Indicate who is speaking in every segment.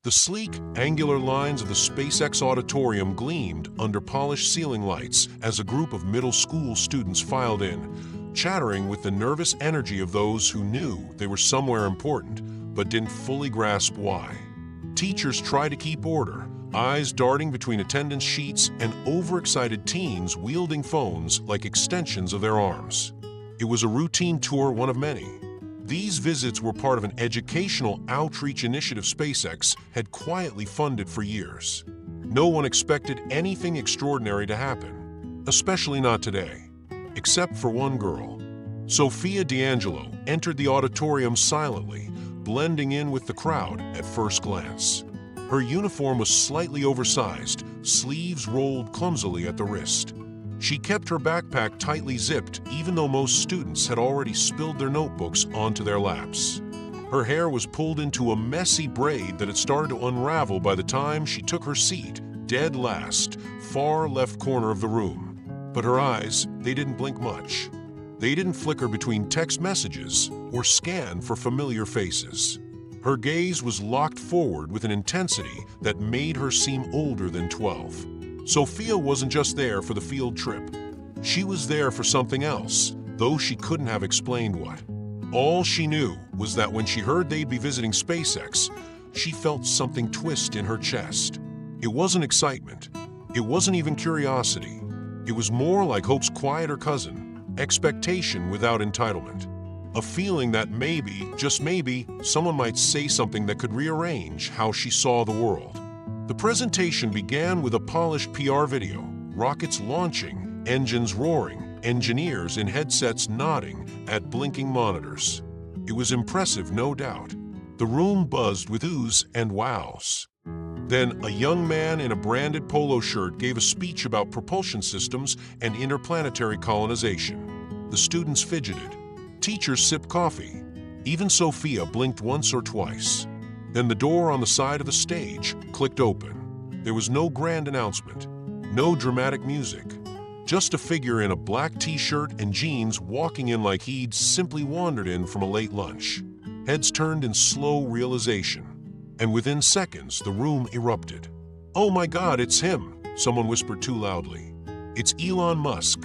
Speaker 1: The sleek, angular lines of the SpaceX auditorium gleamed under polished ceiling lights as a group of middle school students filed in, chattering with the nervous energy of those who knew they were somewhere important but didn't fully grasp why. Teachers tried to keep order, eyes darting between attendance sheets and overexcited teens wielding phones like extensions of their arms. It was a routine tour, one of many. These visits were part of an educational outreach initiative SpaceX had quietly funded for years. No one expected anything extraordinary to happen, especially not today, except for one girl. Sofia D'Angelo entered the auditorium silently, blending in with the crowd at first glance. Her uniform was slightly oversized, sleeves rolled clumsily at the wrist. She kept her backpack tightly zipped even though most students had already spilled their notebooks onto their laps. Her hair was pulled into a messy braid that had started to unravel by the time she took her seat, dead last, far left corner of the room. But her eyes, they didn't blink much. They didn't flicker between text messages or scan for familiar faces. Her gaze was locked forward with an intensity that made her seem older than 12. Sofia wasn't just there for the field trip. She was there for something else, though she couldn't have explained what. All she knew was that when she heard they'd be visiting SpaceX, she felt something twist in her chest. It wasn't excitement. It wasn't even curiosity. It was more like hope's quieter cousin, expectation without entitlement. A feeling that maybe, just maybe, someone might say something that could rearrange how she saw the world. The presentation began with a polished PR video, rockets launching, engines roaring, engineers in headsets nodding at blinking monitors. It was impressive, no doubt. The room buzzed with oohs and wows. Then a young man in a branded polo shirt gave a speech about propulsion systems and interplanetary colonization. The students fidgeted. Teachers sipped coffee. Even Sofia blinked once or twice. Then the door on the side of the stage clicked open. There was no grand announcement, no dramatic music, just a figure in a black t-shirt and jeans walking in like he'd simply wandered in from a late lunch. Heads turned in slow realization, and within seconds the room erupted. "Oh my God, it's him," someone whispered too loudly. "It's Elon Musk."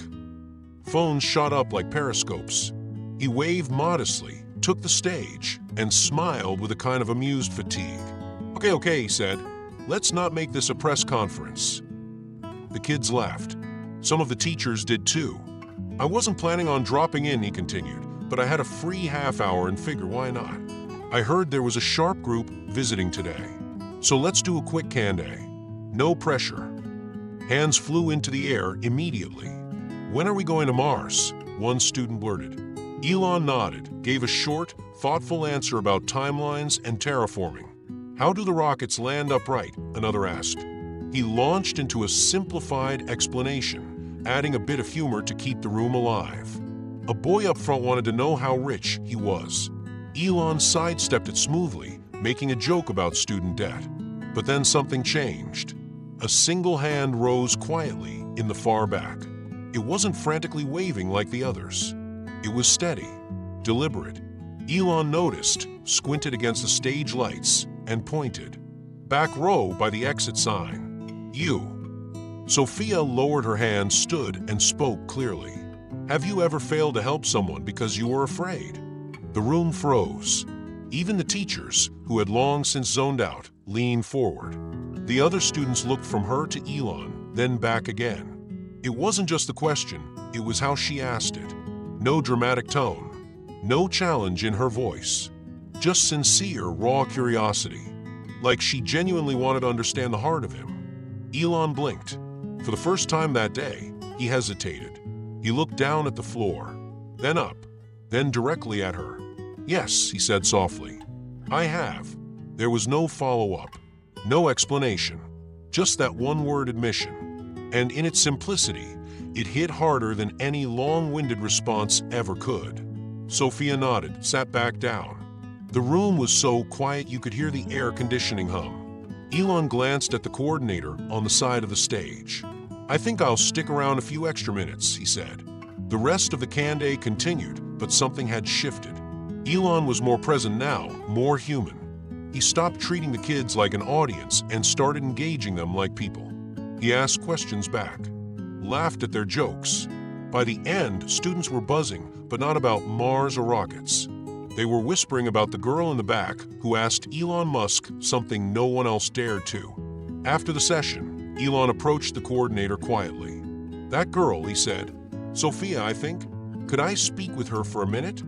Speaker 1: Phones shot up like periscopes. He waved modestly, took the stage, and smiled with a kind of amused fatigue. Okay, he said. "Let's not make this a press conference." The kids laughed. Some of the teachers did too. "I wasn't planning on dropping in," he continued, "but I had a free half hour and figure why not? I heard there was a sharp group visiting today. So let's do a quick Q&A. No pressure." Hands flew into the air immediately. "When are we going to Mars?" one student blurted. Elon nodded, gave a short, thoughtful answer about timelines and terraforming. "How do the rockets land upright?" another asked. He launched into a simplified explanation, adding a bit of humor to keep the room alive. A boy up front wanted to know how rich he was. Elon sidestepped it smoothly, making a joke about student debt. But then something changed. A single hand rose quietly in the far back. It wasn't frantically waving like the others. It was steady, deliberate. Elon noticed, squinted against the stage lights, and pointed. "Back row by the exit sign. You." Sofia lowered her hand, stood, and spoke clearly. "Have you ever failed to help someone because you were afraid?" The room froze. Even the teachers, who had long since zoned out, leaned forward. The other students looked from her to Elon, then back again. It wasn't just the question, it was how she asked it. No dramatic tone, no challenge in her voice, just sincere, raw curiosity, like she genuinely wanted to understand the heart of him. Elon blinked. For the first time that day, he hesitated. He looked down at the floor, then up, then directly at her. "Yes," he said softly, "I have." There was no follow-up, no explanation, just that one-word admission. And in its simplicity, it hit harder than any long-winded response ever could. Sofia nodded, sat back down. The room was so quiet you could hear the air conditioning hum. Elon glanced at the coordinator on the side of the stage. "I think I'll stick around a few extra minutes," he said. The rest of the Q&A continued, but something had shifted. Elon was more present now, more human. He stopped treating the kids like an audience and started engaging them like people. He asked questions back, laughed at their jokes. By the end, students were buzzing, but not about Mars or rockets. They were whispering about the girl in the back who asked Elon Musk something no one else dared to. After the session, Elon approached the coordinator quietly. "That girl," he said. "Sofia, I think. Could I speak with her for a minute?"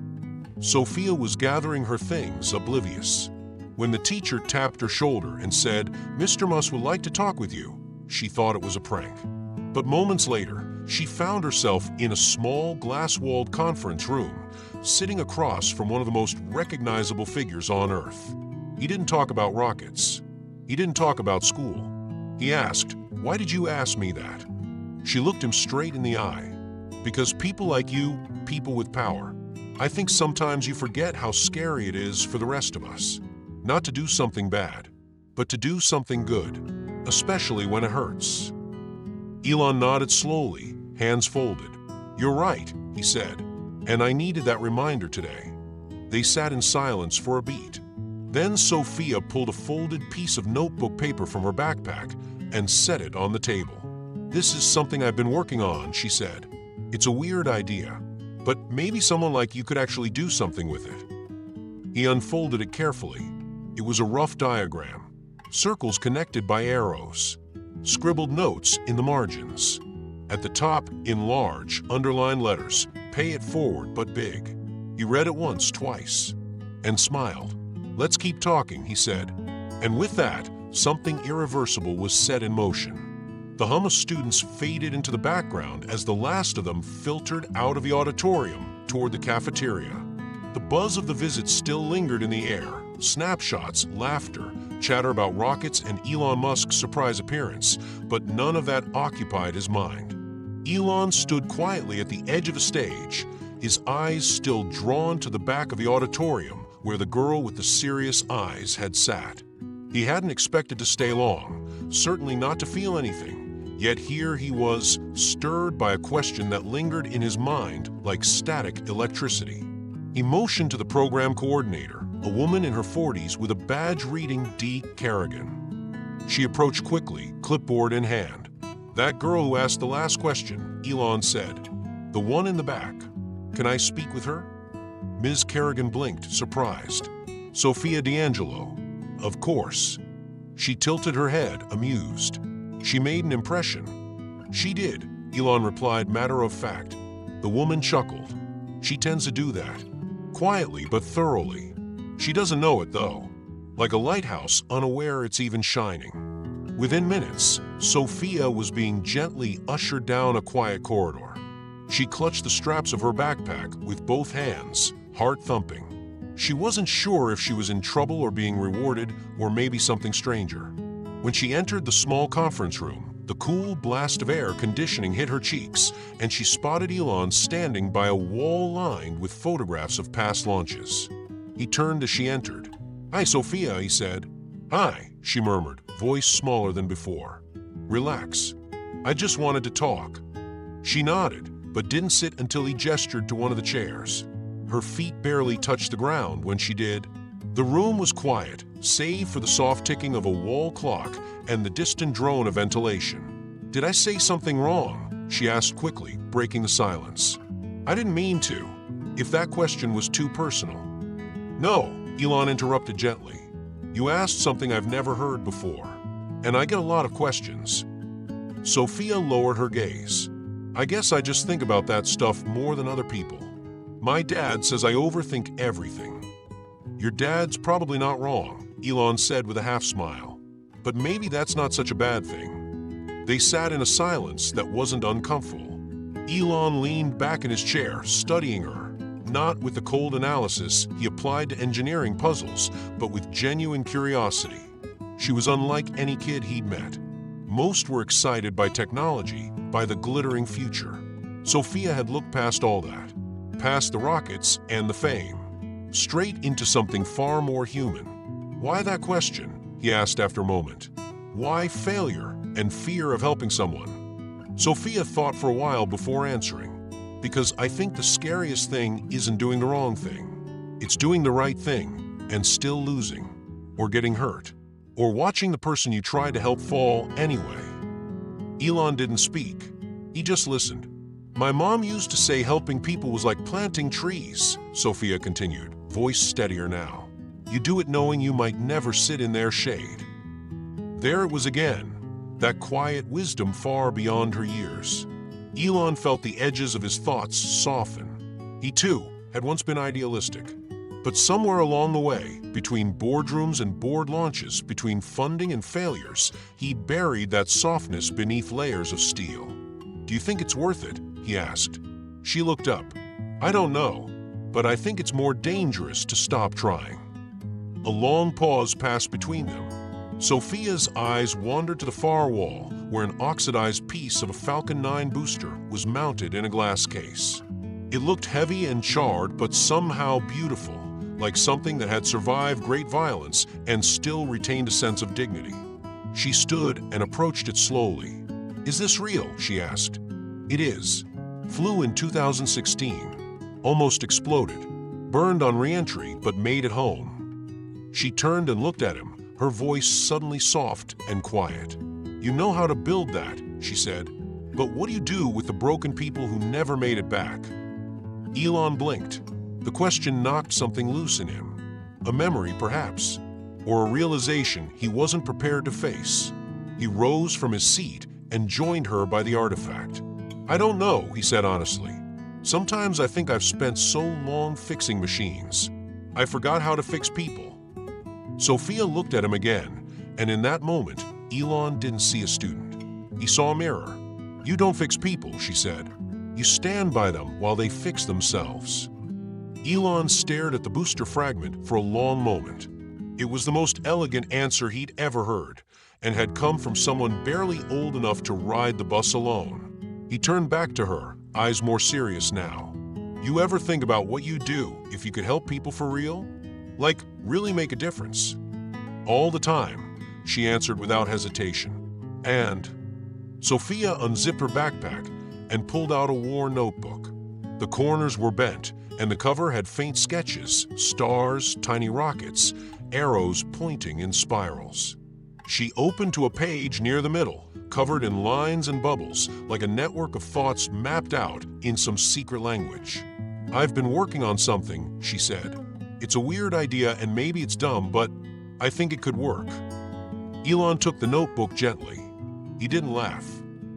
Speaker 1: Sofia was gathering her things, oblivious. When the teacher tapped her shoulder and said, "Mr. Musk would like to talk with you," she thought it was a prank. But moments later, she found herself in a small, glass-walled conference room, sitting across from one of the most recognizable figures on Earth. He didn't talk about rockets. He didn't talk about school. He asked, "Why did you ask me that?" She looked him straight in the eye. "Because people like you, people with power, I think sometimes you forget how scary it is for the rest of us. Not to do something bad, but to do something good, especially when it hurts." Elon nodded slowly, hands folded. "You're right," he said, "and I needed that reminder today." They sat in silence for a beat. Then Sofia pulled a folded piece of notebook paper from her backpack and set it on the table. "This is something I've been working on," she said. "It's a weird idea, but maybe someone like you could actually do something with it." He unfolded it carefully. It was a rough diagram, circles connected by arrows, scribbled notes in the margins. At the top, in large, underlined letters, "Pay it forward, but big." He read it once, twice, and smiled. "Let's keep talking," he said. And with that, something irreversible was set in motion. The hum of students faded into the background as the last of them filtered out of the auditorium toward the cafeteria. The buzz of the visit still lingered in the air. Snapshots, laughter, chatter about rockets and Elon Musk's surprise appearance, but none of that occupied his mind. Elon stood quietly at the edge of the stage, his eyes still drawn to the back of the auditorium where the girl with the serious eyes had sat. He hadn't expected to stay long, certainly not to feel anything, yet here he was, stirred by a question that lingered in his mind like static electricity. He motioned to the program coordinator, a woman in her 40s with a badge reading D. Kerrigan. She approached quickly, clipboard in hand. "That girl who asked the last question," Elon said. "The one in the back. Can I speak with her?" Ms. Kerrigan blinked, surprised. "Sofia D'Angelo. Of course." She tilted her head, amused. "She made an impression." "She did," Elon replied, matter of fact. The woman chuckled. "She tends to do that. Quietly but thoroughly. She doesn't know it, though. Like a lighthouse, unaware it's even shining." Within minutes, Sofia was being gently ushered down a quiet corridor. She clutched the straps of her backpack with both hands, heart thumping. She wasn't sure if she was in trouble or being rewarded, or maybe something stranger. When she entered the small conference room, the cool blast of air conditioning hit her cheeks, and she spotted Elon standing by a wall lined with photographs of past launches. He turned as she entered. "Hi, Sofia," he said. "Hi," she murmured, voice smaller than before. "Relax. I just wanted to talk." She nodded, but didn't sit until he gestured to one of the chairs. Her feet barely touched the ground when she did. The room was quiet, save for the soft ticking of a wall clock and the distant drone of ventilation. "Did I say something wrong?" she asked quickly, breaking the silence. "I didn't mean to, if that question was too personal." "No," Elon interrupted gently. "You asked something I've never heard before, and I get a lot of questions." Sofia lowered her gaze. "I guess I just think about that stuff more than other people. My dad says I overthink everything." "Your dad's probably not wrong," Elon said with a half-smile. "But maybe that's not such a bad thing." They sat in a silence that wasn't uncomfortable. Elon leaned back in his chair, studying her, not with the cold analysis he applied to engineering puzzles, but with genuine curiosity. She was unlike any kid he'd met. Most were excited by technology, by the glittering future. Sofia had looked past all that, past the rockets and the fame, straight into something far more human. "Why that question?" he asked after a moment. "Why failure and fear of helping someone?" Sofia thought for a while before answering. "Because I think the scariest thing isn't doing the wrong thing. It's doing the right thing and still losing." or getting hurt, or watching the person you tried to help fall anyway. Elon didn't speak. He just listened. My mom used to say helping people was like planting trees, Sofia continued, voice steadier now. You do it knowing you might never sit in their shade. There it was again, that quiet wisdom far beyond her years. Elon felt the edges of his thoughts soften. He too had once been idealistic. But somewhere along the way, between boardrooms and board launches, between funding and failures, he buried that softness beneath layers of steel. Do you think it's worth it? He asked. She looked up. I don't know, but I think it's more dangerous to stop trying. A long pause passed between them. Sofia's eyes wandered to the far wall, where an oxidized piece of a Falcon 9 booster was mounted in a glass case. It looked heavy and charred, but somehow beautiful, like something that had survived great violence and still retained a sense of dignity. She stood and approached it slowly. Is this real? She asked. It is. Flew in 2016. Almost exploded. Burned on re-entry, but made it home. She turned and looked at him, her voice suddenly soft and quiet. You know how to build that, she said. But what do you do with the broken people who never made it back? Elon blinked. The question knocked something loose in him. A memory, perhaps, or a realization he wasn't prepared to face. He rose from his seat and joined her by the artifact. I don't know, he said honestly. Sometimes I think I've spent so long fixing machines. I forgot how to fix people. Sofia looked at him again, and in that moment, Elon didn't see a student. He saw a mirror. You don't fix people, she said. You stand by them while they fix themselves. Elon stared at the booster fragment for a long moment. It was the most elegant answer he'd ever heard, and had come from someone barely old enough to ride the bus alone. He turned back to her, eyes more serious now. You ever think about what you'd do if you could help people for real? Like, really make a difference? All the time, she answered without hesitation. And Sofia unzipped her backpack and pulled out a worn notebook. The corners were bent, and the cover had faint sketches, stars, tiny rockets, arrows pointing in spirals. She opened to a page near the middle, covered in lines and bubbles, like a network of thoughts mapped out in some secret language. I've been working on something, she said. It's a weird idea and maybe it's dumb, but I think it could work. Elon took the notebook gently. He didn't laugh.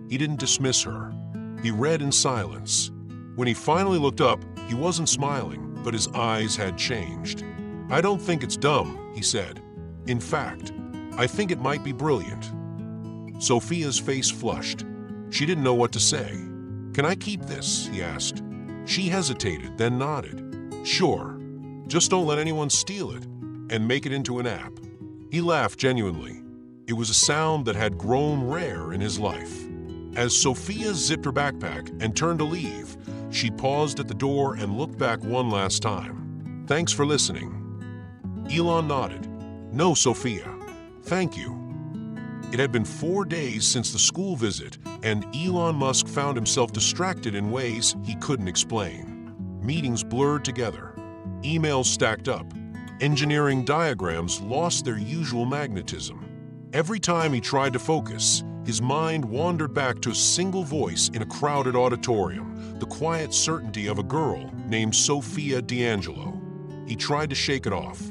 Speaker 1: He didn't dismiss her. He read in silence. When he finally looked up, he wasn't smiling, but his eyes had changed. I don't think it's dumb, he said. In fact, I think it might be brilliant. Sofia's face flushed. She didn't know what to say. Can I keep this? He asked. She hesitated, then nodded. Sure. Just don't let anyone steal it, and make it into an app. He laughed genuinely. It was a sound that had grown rare in his life. As Sofia zipped her backpack and turned to leave, she paused at the door and looked back one last time. Thanks for listening. Elon nodded. No, Sofia. Thank you. It had been 4 days since the school visit, and Elon Musk found himself distracted in ways he couldn't explain. Meetings blurred together. Emails stacked up. Engineering diagrams lost their usual magnetism. Every time he tried to focus, his mind wandered back to a single voice in a crowded auditorium, the quiet certainty of a girl named Sofia D'Angelo. He tried to shake it off.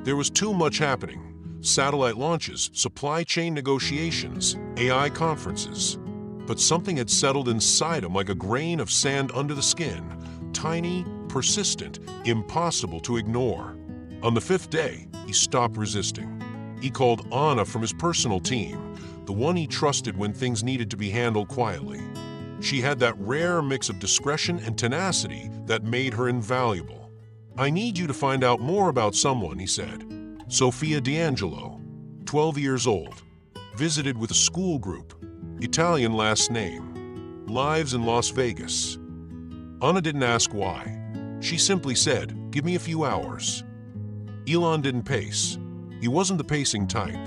Speaker 1: There was too much happening. Satellite launches, supply chain negotiations, AI conferences. But something had settled inside him like a grain of sand under the skin, tiny, persistent, impossible to ignore. On the 5th day, he stopped resisting. He called Anna from his personal team, the one he trusted when things needed to be handled quietly. She had that rare mix of discretion and tenacity that made her invaluable. I need you to find out more about someone, he said. Sofia D'Angelo, 12 years old, visited with a school group, Italian last name, lives in Las Vegas. Anna didn't ask why. She simply said, give me a few hours. Elon didn't pace. He wasn't the pacing type,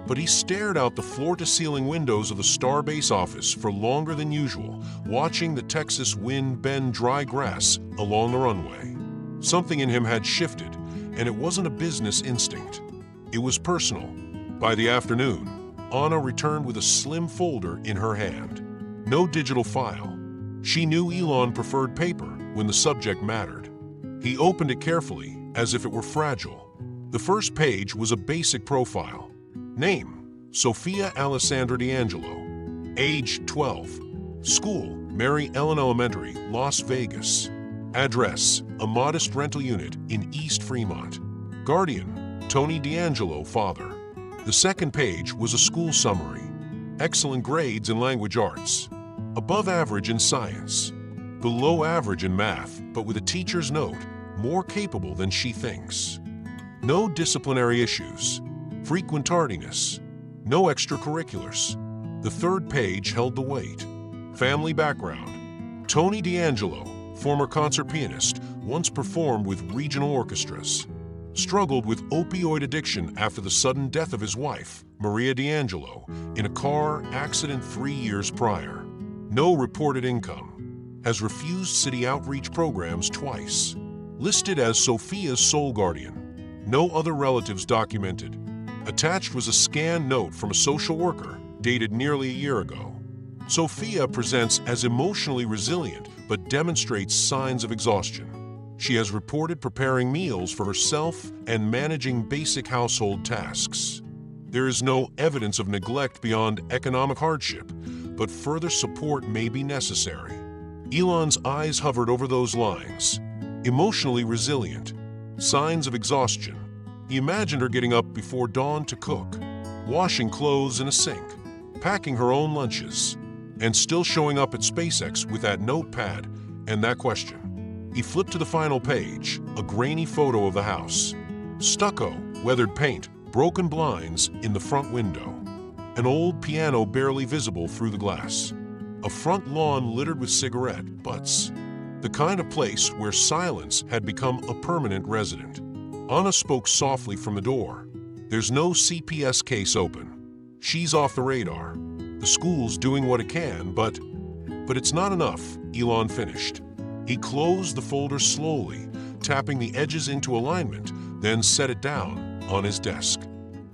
Speaker 1: but he stared out the floor-to-ceiling windows of the Starbase office for longer than usual, watching the Texas wind bend dry grass along the runway. Something in him had shifted, and it wasn't a business instinct. It was personal. By the afternoon, Anna returned with a slim folder in her hand. No digital file. She knew Elon preferred paper when the subject mattered. He opened it carefully, as if it were fragile. The first page was a basic profile. Name: Sofia Alessandra D'Angelo. Age: 12. School: Mary Ellen Elementary, Las Vegas. Address: a modest rental unit in East Fremont. Guardian: Tony D'Angelo, father. The second page was a school summary. Excellent grades in language arts. Above average in science. Below average in math, but with a teacher's note, more capable than she thinks. No disciplinary issues. Frequent tardiness. No extracurriculars. The third page held the weight. Family background. Tony D'Angelo, former concert pianist, once performed with regional orchestras. Struggled with opioid addiction after the sudden death of his wife, Maria D'Angelo, in a car accident 3 years prior. No reported income. Has refused city outreach programs twice. Listed as Sofia's sole guardian. No other relatives documented. Attached was a scanned note from a social worker dated nearly a year ago. Sofia presents as emotionally resilient but demonstrates signs of exhaustion. She has reported preparing meals for herself and managing basic household tasks. There is no evidence of neglect beyond economic hardship, but further support may be necessary. Elon's eyes hovered over those lines. Emotionally resilient. Signs of exhaustion. He imagined her getting up before dawn to cook, washing clothes in a sink, packing her own lunches, and still showing up at SpaceX with that notepad and that question. He flipped to the final page, a grainy photo of the house. Stucco, weathered paint, broken blinds in the front window. An old piano barely visible through the glass. A front lawn littered with cigarette butts. The kind of place where silence had become a permanent resident. Anna spoke softly from the door. There's no CPS case open. She's off the radar. The school's doing what it can, but it's not enough, Elon finished. He closed the folder slowly, tapping the edges into alignment, then set it down on his desk.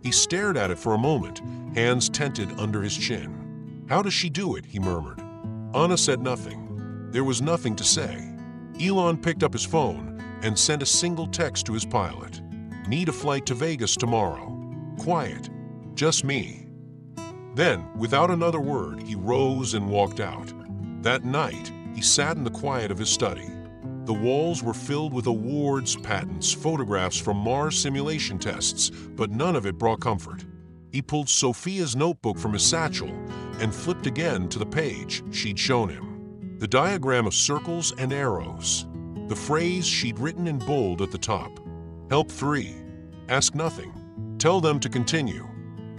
Speaker 1: He stared at it for a moment, hands tented under his chin. How does she do it? He murmured. Anna said nothing. There was nothing to say. Elon picked up his phone and sent a single text to his pilot. Need a flight to Vegas tomorrow. Quiet. Just me. Then, without another word, he rose and walked out. That night, he sat in the quiet of his study. The walls were filled with awards, patents, photographs from Mars simulation tests, but none of it brought comfort. He pulled Sofia's notebook from his satchel and flipped again to the page she'd shown him. The diagram of circles and arrows. The phrase she'd written in bold at the top. Help 3. Ask nothing. Tell them to continue.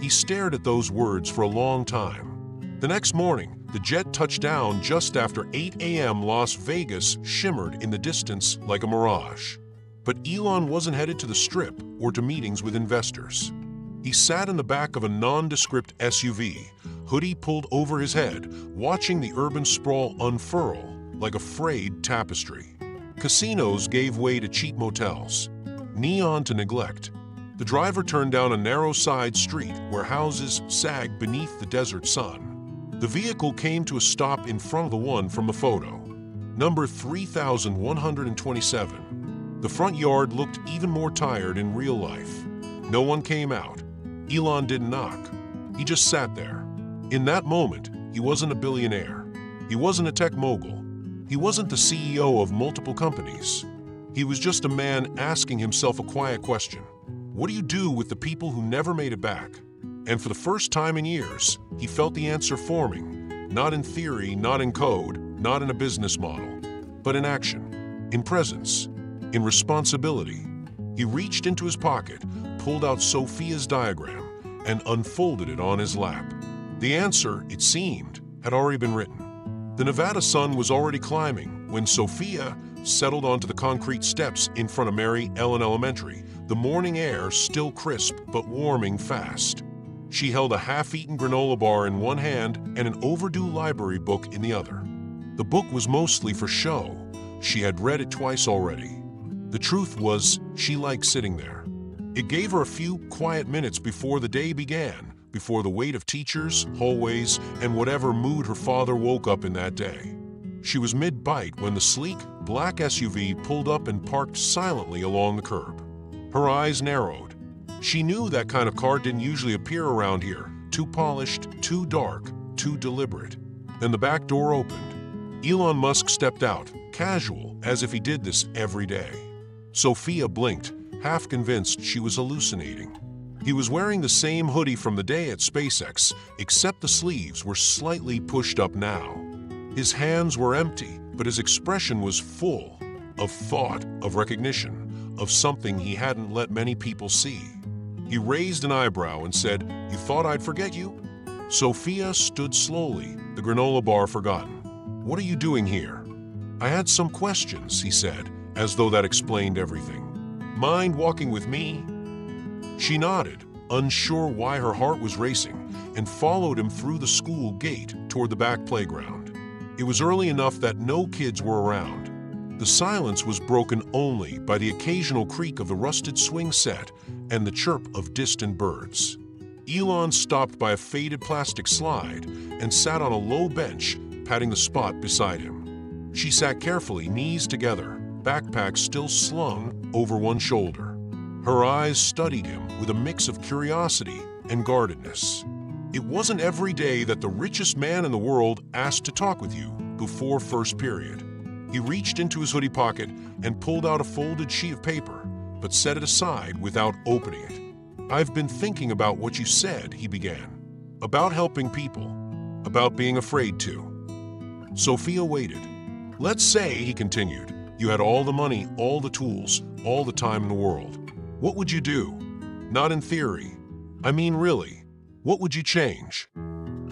Speaker 1: He stared at those words for a long time. The next morning, the jet touched down just after 8 a.m. Las Vegas shimmered in the distance like a mirage. But Elon wasn't headed to the Strip or to meetings with investors. He sat in the back of a nondescript SUV, hoodie pulled over his head, watching the urban sprawl unfurl like a frayed tapestry. Casinos gave way to cheap motels. Neon to neglect. The driver turned down a narrow side street where houses sagged beneath the desert sun. The vehicle came to a stop in front of the one from the photo. Number 3127. The front yard looked even more tired in real life. No one came out. Elon didn't knock. He just sat there. In that moment, he wasn't a billionaire. He wasn't a tech mogul. He wasn't the CEO of multiple companies. He was just a man asking himself a quiet question. What do you do with the people who never made it back? And for the first time in years, he felt the answer forming, not in theory, not in code, not in a business model, but in action, in presence, in responsibility. He reached into his pocket, pulled out Sofia's diagram, and unfolded it on his lap. The answer, it seemed, had already been written. The Nevada sun was already climbing when Sofia settled onto the concrete steps in front of Mary Ellen Elementary, the morning air still crisp but warming fast. She held a half-eaten granola bar in one hand and an overdue library book in the other. The book was mostly for show. She had read it twice already. The truth was, she liked sitting there. It gave her a few quiet minutes before the day began, before the weight of teachers, hallways, and whatever mood her father woke up in that day. She was mid-bite when the sleek, black SUV pulled up and parked silently along the curb. Her eyes narrowed. She knew that kind of car didn't usually appear around here. Too polished, too dark, too deliberate. Then the back door opened. Elon Musk stepped out, casual, as if he did this every day. Sofia blinked, half convinced she was hallucinating. He was wearing the same hoodie from the day at SpaceX, except the sleeves were slightly pushed up now. His hands were empty, but his expression was full of thought, of recognition, of something he hadn't let many people see. He raised an eyebrow and said, "You thought I'd forget you?" Sofia stood slowly, the granola bar forgotten. "What are you doing here?" "I had some questions," he said, as though that explained everything. "Mind walking with me?" She nodded, unsure why her heart was racing, and followed him through the school gate toward the back playground. It was early enough that no kids were around. The silence was broken only by the occasional creak of the rusted swing set and the chirp of distant birds. Elon stopped by a faded plastic slide and sat on a low bench, patting the spot beside him. She sat carefully, knees together, backpack still slung over one shoulder. Her eyes studied him with a mix of curiosity and guardedness. It wasn't every day that the richest man in the world asked to talk with you before first period. He reached into his hoodie pocket and pulled out a folded sheet of paper, but set it aside without opening it. "I've been thinking about what you said," he began. "About helping people. About being afraid to." Sofia waited. "Let's say," he continued, "you had all the money, all the tools, all the time in the world. What would you do? Not in theory. I mean really. What would you change?"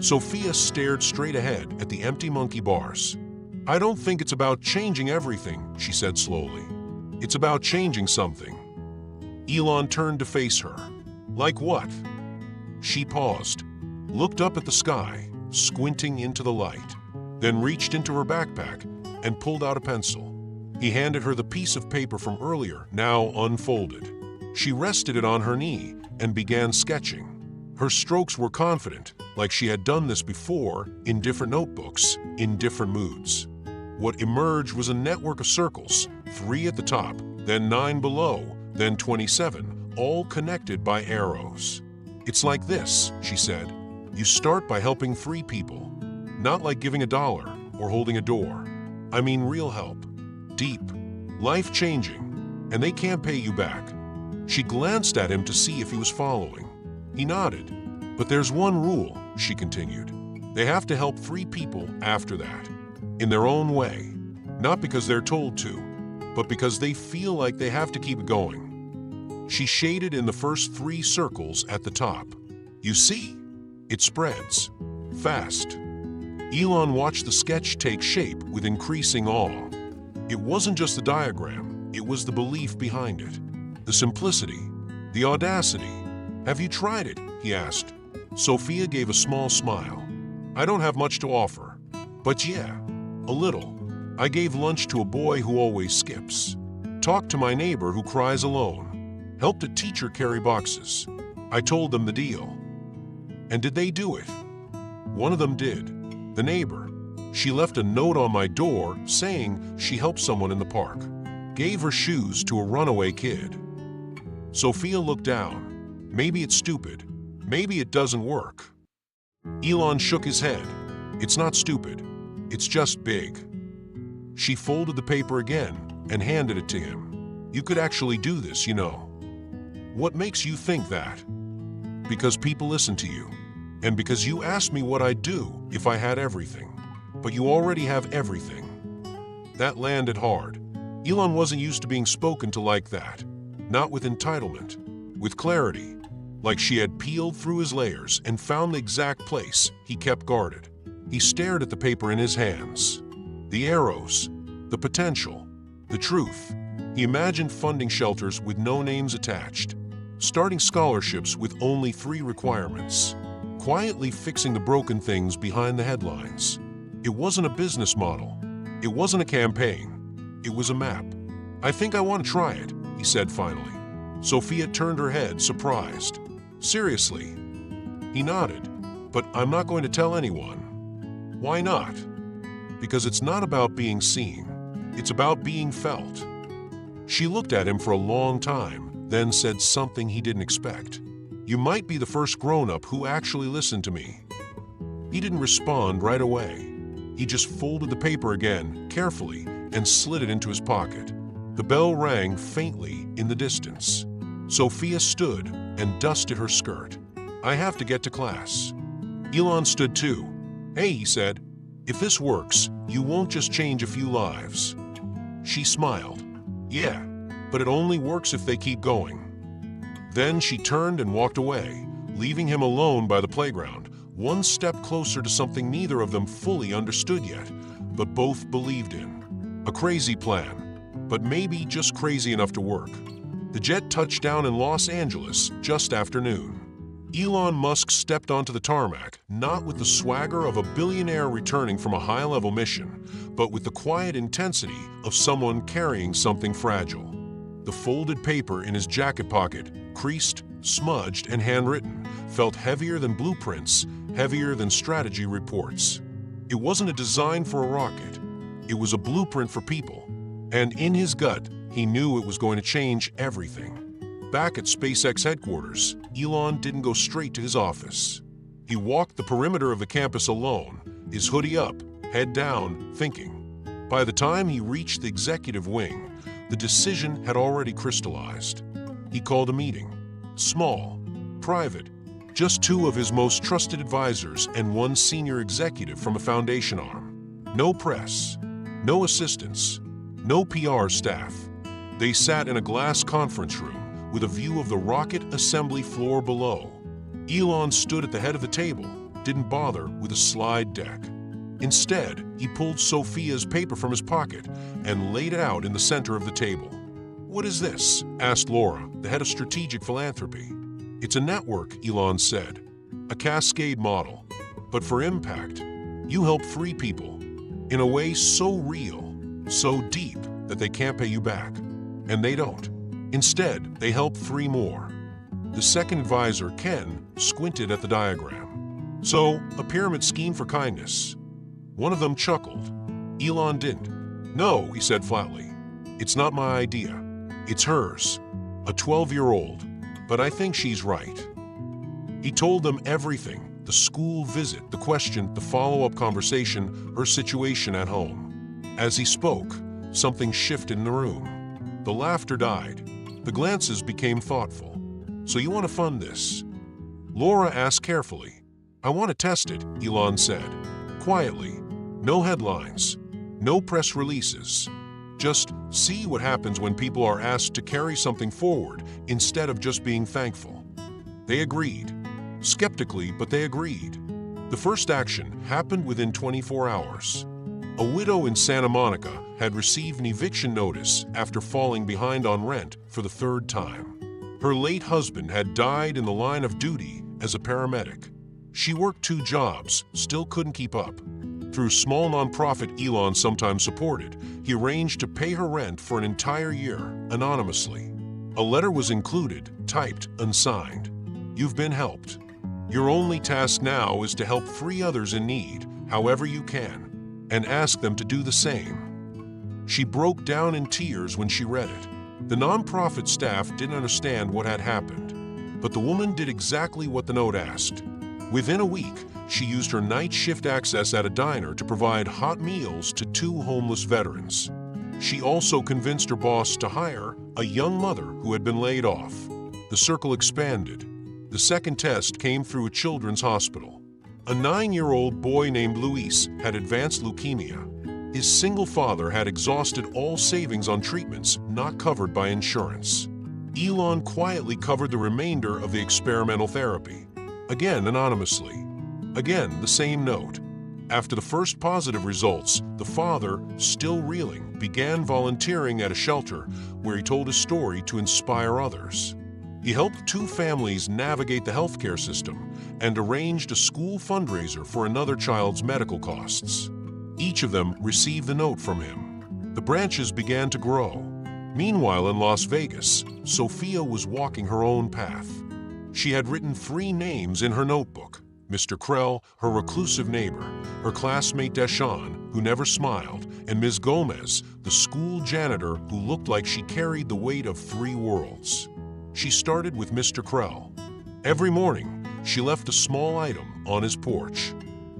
Speaker 1: Sofia stared straight ahead at the empty monkey bars. "I don't think it's about changing everything," she said slowly. "It's about changing something." Elon turned to face her. "Like what?" She paused, looked up at the sky, squinting into the light, then reached into her backpack and pulled out a pencil. He handed her the piece of paper from earlier, now unfolded. She rested it on her knee and began sketching. Her strokes were confident, like she had done this before, in different notebooks, in different moods. What emerged was a network of circles, 3 at the top, then 9 below, then 27, all connected by arrows. "It's like this," she said. "You start by helping 3 people. Not like giving $1 or holding a door. I mean real help. Deep. Life-changing. And they can't pay you back." She glanced at him to see if he was following. He nodded. "But there's one rule," she continued. "They have to help 3 people after that. In their own way. Not because they're told to, but because they feel like they have to keep going." She shaded in the first 3 circles at the top. "You see? It spreads. Fast." Elon watched the sketch take shape with increasing awe. It wasn't just the diagram, it was the belief behind it. The simplicity, the audacity. "Have you tried it?" he asked. Sofia gave a small smile. "I don't have much to offer. But yeah, a little. I gave lunch to a boy who always skips. Talked to my neighbor who cries alone. Helped a teacher carry boxes. I told them the deal. And did they do it? One of them did. The neighbor. She left a note on my door saying she helped someone in the park. Gave her shoes to a runaway kid." Sofia looked down. Maybe it's stupid. Maybe it doesn't work. Elon shook his head. "It's not stupid. It's just big." She folded the paper again and handed it to him. "You could actually do this, you know." "What makes you think that?" "Because people listen to you. And because you asked me what I'd do if I had everything. But you already have everything." That landed hard. Elon wasn't used to being spoken to like that. Not with entitlement. With clarity. Like she had peeled through his layers and found the exact place he kept guarded. He stared at the paper in his hands. The arrows. The potential. The truth. He imagined funding shelters with no names attached. Starting scholarships with only 3 requirements. Quietly fixing the broken things behind the headlines. It wasn't a business model. It wasn't a campaign. It was a map. "I think I want to try it," he said finally. Sofia turned her head, surprised. Seriously? He nodded. But I'm not going to tell anyone. Why not? Because it's not about being seen. It's about being felt. She looked at him for a long time, then said something he didn't expect. You might be the first grown-up who actually listened to me. He didn't respond right away. He just folded the paper again, carefully, and slid it into his pocket. The bell rang faintly in the distance. Sofia stood and dusted her skirt. I have to get to class. Elon stood too. Hey, he said, if this works, you won't just change a few lives. She smiled. Yeah, but it only works if they keep going. Then she turned and walked away, leaving him alone by the playground, one step closer to something neither of them fully understood yet, but both believed in. A crazy plan, but maybe just crazy enough to work. The jet touched down in Los Angeles just after noon. Elon Musk stepped onto the tarmac, not with the swagger of a billionaire returning from a high-level mission, but with the quiet intensity of someone carrying something fragile. The folded paper in his jacket pocket, creased, smudged, and handwritten, felt heavier than blueprints, heavier than strategy reports. It wasn't a design for a rocket. It was a blueprint for people. And in his gut, he knew it was going to change everything. Back at SpaceX headquarters, Elon didn't go straight to his office. He walked the perimeter of the campus alone, his hoodie up, head down, thinking. By the time he reached the executive wing, the decision had already crystallized. He called a meeting. Small, private, just two of his most trusted advisors and one senior executive from a foundation arm. No press, no assistants, no PR staff. They sat in a glass conference room with a view of the rocket assembly floor below. Elon stood at the head of the table, didn't bother with a slide deck. Instead, he pulled Sofia's paper from his pocket and laid it out in the center of the table. What is this? Asked Laura, the head of strategic philanthropy. It's a network, Elon said. A cascade model. But for impact, you help free people in a way so real, so deep that they can't pay you back. And they don't. Instead, they help three more. The second advisor, Ken, squinted at the diagram. So, a pyramid scheme for kindness. One of them chuckled. Elon didn't. No, he said flatly. It's not my idea. It's hers. A 12-year-old. But I think she's right. He told them everything. The school visit, the question, the follow-up conversation, her situation at home. As he spoke, something shifted in the room. The laughter died. The glances became thoughtful. So you want to fund this? Laura asked carefully. I want to test it, Elon said. Quietly. No headlines. No press releases. Just see what happens when people are asked to carry something forward instead of just being thankful. They agreed. Skeptically, but they agreed. The first action happened within 24 hours. A widow in Santa Monica had received an eviction notice after falling behind on rent for the third time. Her late husband had died in the line of duty as a paramedic. She worked 2 jobs, still couldn't keep up. Through small nonprofit Elon sometimes supported, he arranged to pay her rent for an entire year, anonymously. A letter was included, typed, unsigned. You've been helped. Your only task now is to help 3 others in need, however you can, and ask them to do the same. She broke down in tears when she read it. The nonprofit staff didn't understand what had happened, but the woman did exactly what the note asked. Within a week, she used her night shift access at a diner to provide hot meals to 2 homeless veterans. She also convinced her boss to hire a young mother who had been laid off. The circle expanded. The second test came through a children's hospital. A 9-year-old boy named Luis had advanced leukemia. His single father had exhausted all savings on treatments not covered by insurance. Elon quietly covered the remainder of the experimental therapy. Again anonymously. Again the same note. After the first positive results, the father, still reeling, began volunteering at a shelter where he told his story to inspire others. He helped 2 families navigate the healthcare system and arranged a school fundraiser for another child's medical costs. Each of them received the note from him. The branches began to grow. Meanwhile, in Las Vegas, Sofia was walking her own path. She had written 3 names in her notebook: Mr. Krell, her reclusive neighbor, her classmate Deshawn, who never smiled, and Ms. Gomez, the school janitor who looked like she carried the weight of 3 worlds. She started with Mr. Krell. Every morning, she left a small item on his porch: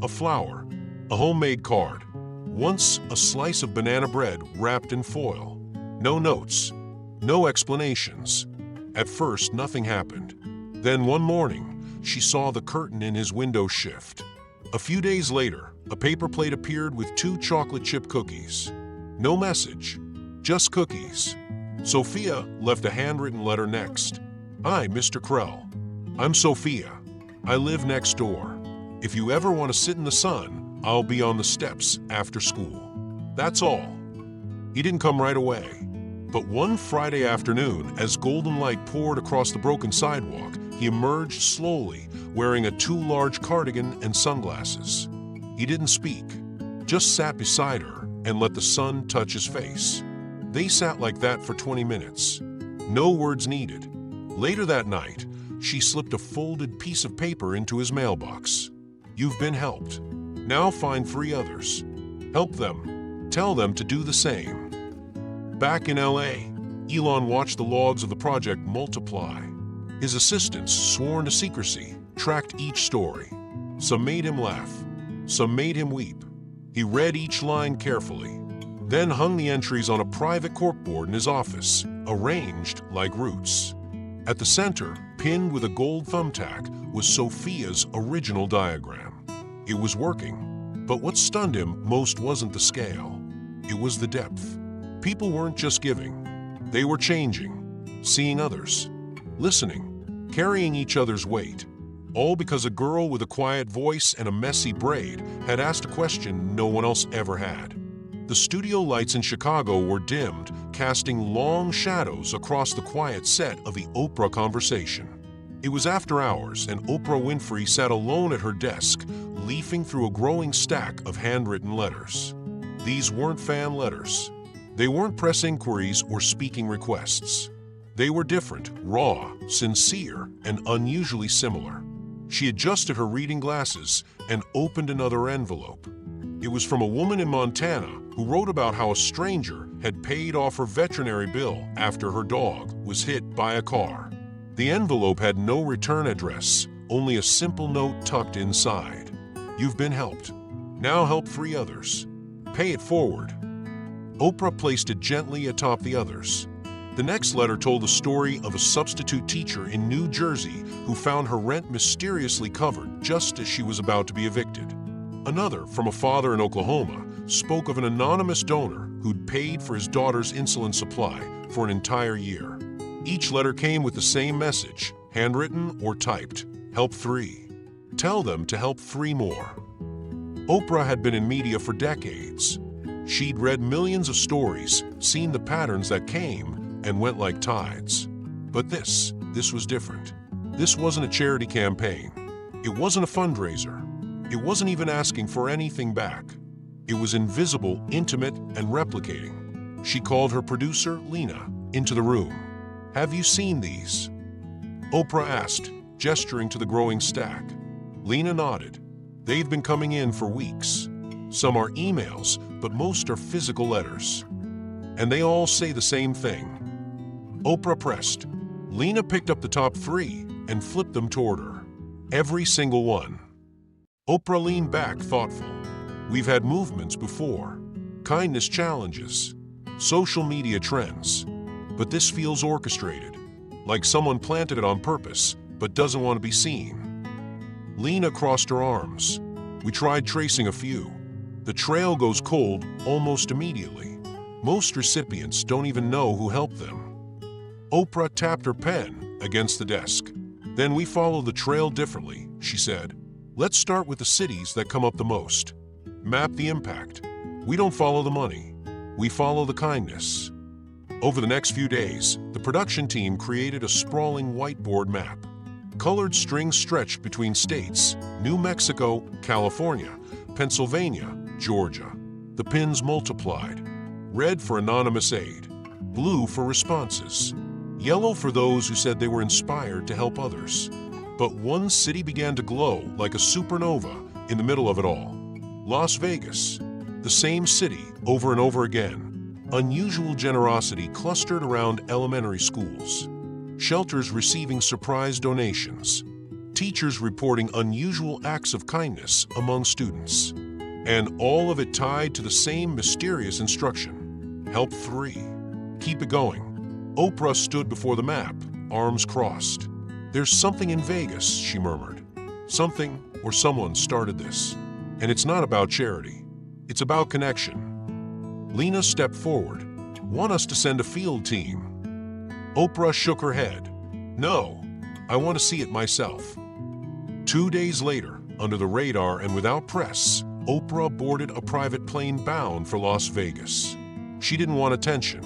Speaker 1: a flower, a homemade card, once a slice of banana bread wrapped in foil. No notes, no explanations. At first, nothing happened. Then one morning, she saw the curtain in his window shift. A few days later, a paper plate appeared with 2 chocolate chip cookies. No message, just cookies. Sofia left a handwritten letter next. "Hi, Mr. Krell. I'm Sofia. I live next door. If you ever want to sit in the sun, I'll be on the steps after school." That's all. He didn't come right away. But one Friday afternoon, as golden light poured across the broken sidewalk, he emerged slowly, wearing a too large cardigan and sunglasses. He didn't speak, just sat beside her and let the sun touch his face. They sat like that for 20 minutes. No words needed. Later that night, she slipped a folded piece of paper into his mailbox. "You've been helped. Now find 3 others. Help them. Tell them to do the same." Back in LA, Elon watched the logs of the project multiply. His assistants, sworn to secrecy, tracked each story. Some made him laugh, some made him weep. He read each line carefully, then hung the entries on a private corkboard in his office, arranged like roots. At the center, pinned with a gold thumbtack, was Sofia's original diagram. It was working, but what stunned him most wasn't the scale. It was the depth. People weren't just giving. They were changing, seeing others, listening, carrying each other's weight. All because a girl with a quiet voice and a messy braid had asked a question no one else ever had. The studio lights in Chicago were dimmed, casting long shadows across the quiet set of the Oprah conversation. It was after hours, and Oprah Winfrey sat alone at her desk, leafing through a growing stack of handwritten letters. These weren't fan letters. They weren't press inquiries or speaking requests. They were different, raw, sincere, and unusually similar. She adjusted her reading glasses and opened another envelope. It was from a woman in Montana who wrote about how a stranger had paid off her veterinary bill after her dog was hit by a car. The envelope had no return address, only a simple note tucked inside. "You've been helped. Now help 3 others. Pay it forward." Oprah placed it gently atop the others. The next letter told the story of a substitute teacher in New Jersey who found her rent mysteriously covered just as she was about to be evicted. Another, from a father in Oklahoma, spoke of an anonymous donor who'd paid for his daughter's insulin supply for an entire year. Each letter came with the same message, handwritten or typed: "Help 3. Tell them to help 3 more." Oprah had been in media for decades. She'd read millions of stories, seen the patterns that came and went like tides. But this was different. This wasn't a charity campaign. It wasn't a fundraiser. It wasn't even asking for anything back. It was invisible, intimate, and replicating. She called her producer, Lena, into the room. "Have you seen these?" Oprah asked, gesturing to the growing stack. Lena nodded. "They've been coming in for weeks. Some are emails, but most are physical letters. And they all say the same thing." Oprah pressed. Lena picked up the top 3 and flipped them toward her. Every single one. Oprah leaned back, thoughtful. "We've had movements before. Kindness challenges. Social media trends. But this feels orchestrated. Like someone planted it on purpose, but doesn't want to be seen." Lena crossed her arms. "We tried tracing a few. The trail goes cold almost immediately. Most recipients don't even know who helped them." Oprah tapped her pen against the desk. "Then we follow the trail differently," she said. "Let's start with the cities that come up the most. Map the impact. We don't follow the money. We follow the kindness." Over the next few days, the production team created a sprawling whiteboard map. Colored strings stretched between states: New Mexico, California, Pennsylvania, Georgia. The pins multiplied. Red for anonymous aid, blue for responses, yellow for those who said they were inspired to help others. But one city began to glow like a supernova in the middle of it all. Las Vegas. The same city over and over again. Unusual generosity clustered around elementary schools. Shelters receiving surprise donations. Teachers reporting unusual acts of kindness among students. And all of it tied to the same mysterious instruction. Help 3. Keep it going. Oprah stood before the map, arms crossed. "There's something in Vegas," she murmured. "Something or someone started this. And it's not about charity. It's about connection." Lena stepped forward. "Want us to send a field team?" Oprah shook her head. "No, I want to see it myself." 2 days later, under the radar and without press, Oprah boarded a private plane bound for Las Vegas. She didn't want attention.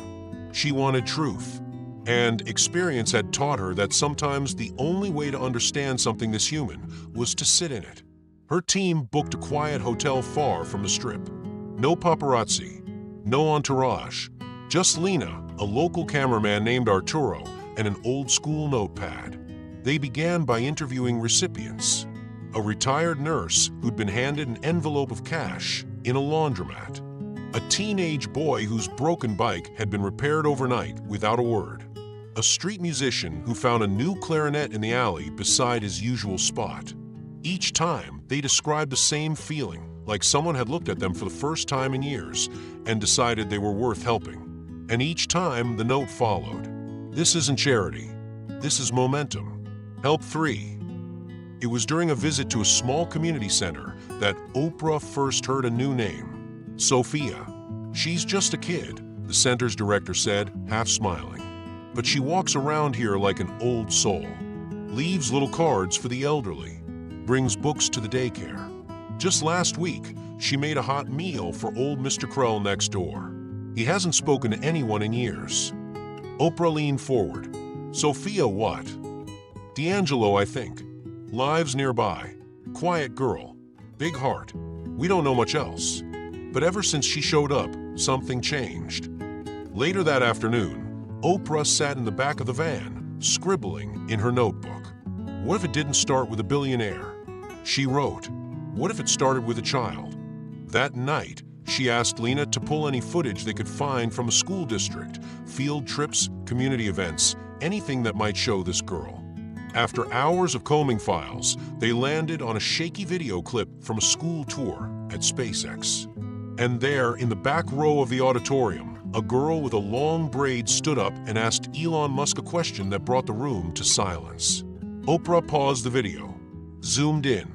Speaker 1: She wanted truth. And experience had taught her that sometimes the only way to understand something this human was to sit in it. Her team booked a quiet hotel far from the Strip. No paparazzi, no entourage, just Lena, a local cameraman named Arturo, and an old-school notepad. They began by interviewing recipients. A retired nurse who'd been handed an envelope of cash in a laundromat. A teenage boy whose broken bike had been repaired overnight without a word. A street musician who found a new clarinet in the alley beside his usual spot. Each time, they described the same feeling, like someone had looked at them for the first time in years and decided they were worth helping. And each time, the note followed. "This isn't charity. This is momentum. Help 3. It was during a visit to a small community center that Oprah first heard a new name. Sofia. "She's just a kid," the center's director said, half smiling. "But she walks around here like an old soul. Leaves little cards for the elderly. Brings books to the daycare. Just last week, she made a hot meal for old Mr. Krell next door. He hasn't spoken to anyone in years." Oprah leaned forward. "Sofia what?" "D'Angelo, I think. Lives nearby. Quiet girl. Big heart. We don't know much else. But ever since she showed up, something changed." Later that afternoon, Oprah sat in the back of the van, scribbling in her notebook. What if it didn't start with a billionaire? She wrote, what if it started with a child? That night, she asked Lena to pull any footage they could find from a school district, field trips, community events, anything that might show this girl. After hours of combing files, they landed on a shaky video clip from a school tour at SpaceX. And there, in the back row of the auditorium, a girl with a long braid stood up and asked Elon Musk a question that brought the room to silence. Oprah paused the video, zoomed in,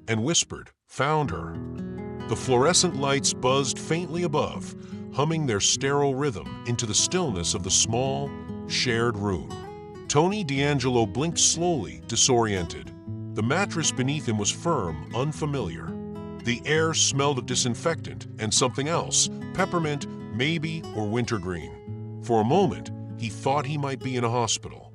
Speaker 1: and whispered, "Found her." The fluorescent lights buzzed faintly above, humming their sterile rhythm into the stillness of the small, shared room. Tony D'Angelo blinked slowly, disoriented. The mattress beneath him was firm, unfamiliar. The air smelled of disinfectant and something else, peppermint, maybe, or wintergreen. For a moment, he thought he might be in a hospital.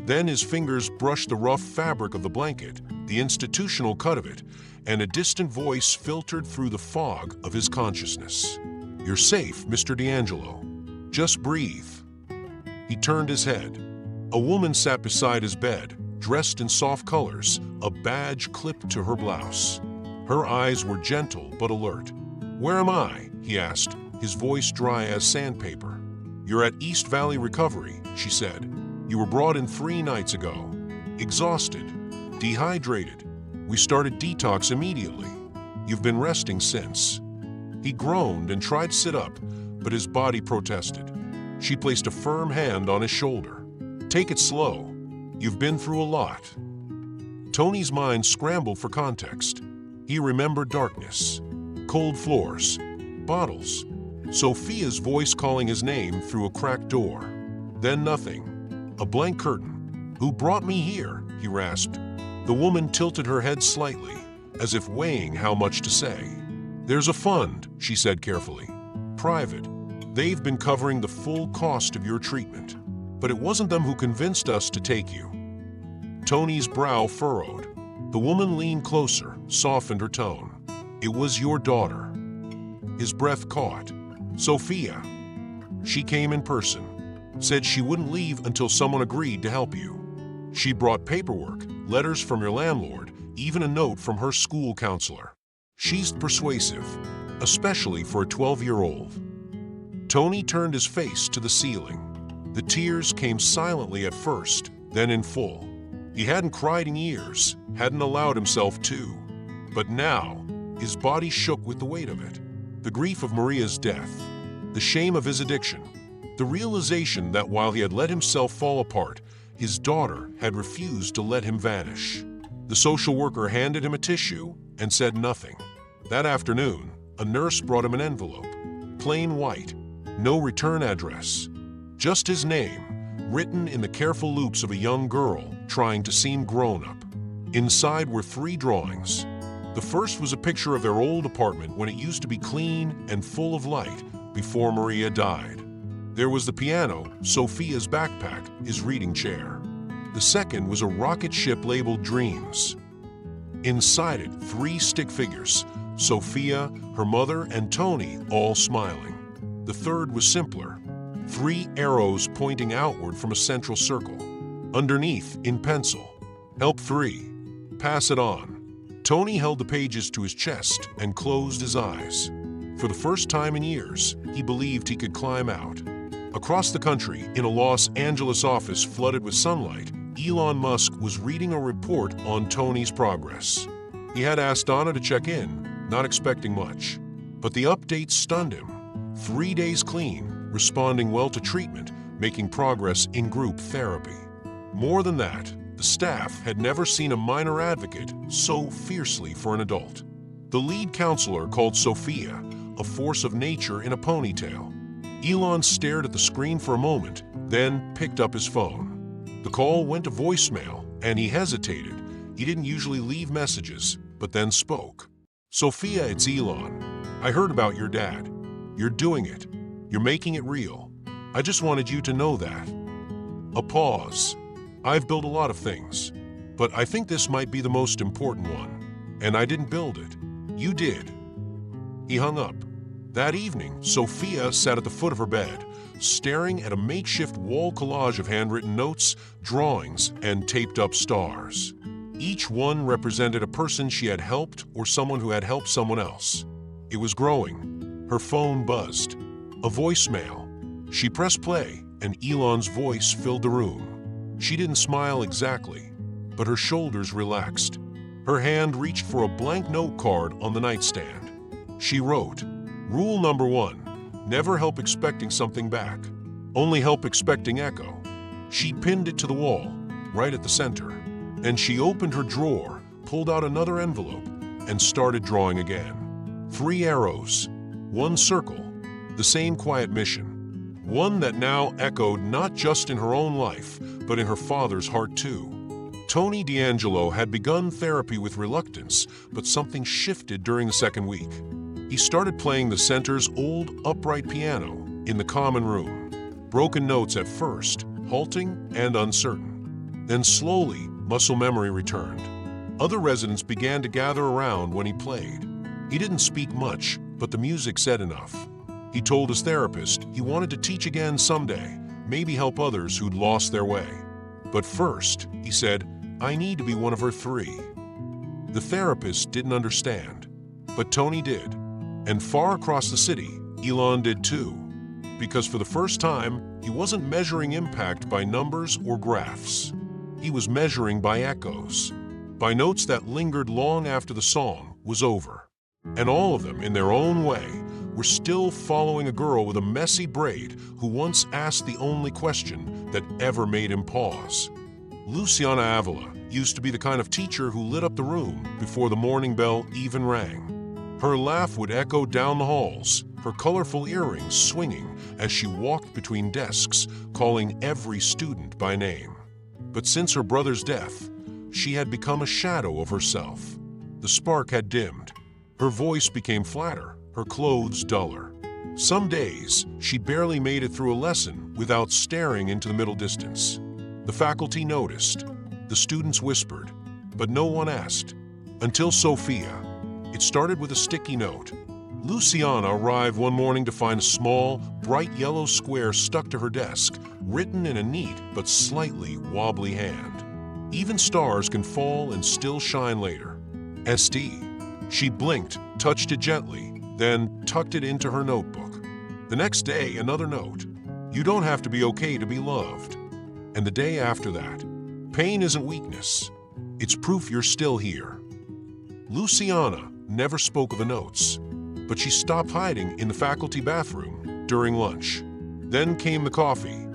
Speaker 1: Then his fingers brushed the rough fabric of the blanket, the institutional cut of it, and a distant voice filtered through the fog of his consciousness. "You're safe, Mr. D'Angelo. Just breathe." He turned his head. A woman sat beside his bed, dressed in soft colors, a badge clipped to her blouse. Her eyes were gentle but alert. "Where am I?" he asked, his voice dry as sandpaper. "You're at East Valley Recovery," she said. "You were brought in 3 nights ago. Exhausted, dehydrated. We started detox immediately. You've been resting since." He groaned and tried to sit up, but his body protested. She placed a firm hand on his shoulder. "Take it slow. You've been through a lot." Tony's mind scrambled for context. He remembered darkness, cold floors, bottles, Sofia's voice calling his name through a cracked door. Then nothing. A blank curtain. "Who brought me here?" he rasped. The woman tilted her head slightly, as if weighing how much to say. "There's a fund," she said carefully. "Private. They've been covering the full cost of your treatment. But it wasn't them who convinced us to take you." Tony's brow furrowed. The woman leaned closer, softened her tone. "It was your daughter." His breath caught. "Sofia. She came in person. said she wouldn't leave until someone agreed to help you. She brought paperwork, letters from your landlord, even a note from her school counselor. She's persuasive, especially for a 12-year-old. Tony turned his face to the ceiling. The tears came silently at first, then in full. He hadn't cried in years, hadn't allowed himself to. But now, his body shook with the weight of it. The grief of Maria's death, the shame of his addiction, the realization that while he had let himself fall apart, his daughter had refused to let him vanish. The social worker handed him a tissue and said nothing. That afternoon, a nurse brought him an envelope, plain white, no return address, just his name, written in the careful loops of a young girl trying to seem grown-up. Inside were 3 drawings. The first was a picture of their old apartment when it used to be clean and full of light before Maria died. There was the piano, Sofia's backpack, his reading chair. The second was a rocket ship labeled Dreams. Inside it, 3 stick figures, Sofia, her mother, and Tony, all smiling. The third was simpler, 3 arrows pointing outward from a central circle. Underneath, in pencil, help 3, pass it on. Tony held the pages to his chest and closed his eyes. For the first time in years, he believed he could climb out. Across the country, in a Los Angeles office flooded with sunlight, Elon Musk was reading a report on Tony's progress. He had asked Donna to check in, not expecting much. But the update stunned him. 3 days clean, responding well to treatment, making progress in group therapy. More than that, the staff had never seen a minor advocate so fiercely for an adult. The lead counselor called Sofia a force of nature in a ponytail. Elon stared at the screen for a moment, then picked up his phone. The call went to voicemail, and he hesitated. He didn't usually leave messages, but then spoke. "Sofia, it's Elon. I heard about your dad. You're doing it. You're making it real. I just wanted you to know that." A pause. "I've built a lot of things, but I think this might be the most important one. And I didn't build it. You did." He hung up. That evening, Sofia sat at the foot of her bed, staring at a makeshift wall collage of handwritten notes, drawings, and taped-up stars. Each one represented a person she had helped or someone who had helped someone else. It was growing. Her phone buzzed. A voicemail. She pressed play, and Elon's voice filled the room. She didn't smile exactly, but her shoulders relaxed. Her hand reached for a blank note card on the nightstand. She wrote, "Rule number 1, never help expecting something back. Only help expecting echo." She pinned it to the wall, right at the center. Then she opened her drawer, pulled out another envelope, and started drawing again. 3 arrows, 1 circle, the same quiet mission. One that now echoed not just in her own life, but in her father's heart too. Tony D'Angelo had begun therapy with reluctance, but something shifted during the second week. He started playing the center's old upright piano in the common room. Broken notes at first, halting and uncertain. Then slowly, muscle memory returned. Other residents began to gather around when he played. He didn't speak much, but the music said enough. He told his therapist he wanted to teach again someday, maybe help others who'd lost their way. But first, he said, "I need to be one of her 3. The therapist didn't understand, but Tony did. And far across the city, Elon did too. Because for the first time, he wasn't measuring impact by numbers or graphs. He was measuring by echoes, by notes that lingered long after the song was over. And all of them, in their own way, were still following a girl with a messy braid who once asked the only question that ever made him pause. Luciana Avila used to be the kind of teacher who lit up the room before the morning bell even rang. Her laugh would echo down the halls, her colorful earrings swinging as she walked between desks, calling every student by name. But since her brother's death, she had become a shadow of herself. The spark had dimmed. Her voice became flatter, her clothes duller. Some days, she barely made it through a lesson without staring into the middle distance. The faculty noticed. The students whispered, but no one asked. Until Sofia. It started with a sticky note. Luciana arrived one morning to find a small, bright yellow square stuck to her desk, written in a neat but slightly wobbly hand. Even stars can fall and still shine later. SD. She blinked, touched it gently, then tucked it into her notebook. The next day, another note. You don't have to be okay to be loved. And the day after that. Pain isn't weakness. It's proof you're still here. Luciana never spoke of the notes, but she stopped hiding in the faculty bathroom during lunch. Then came the coffee.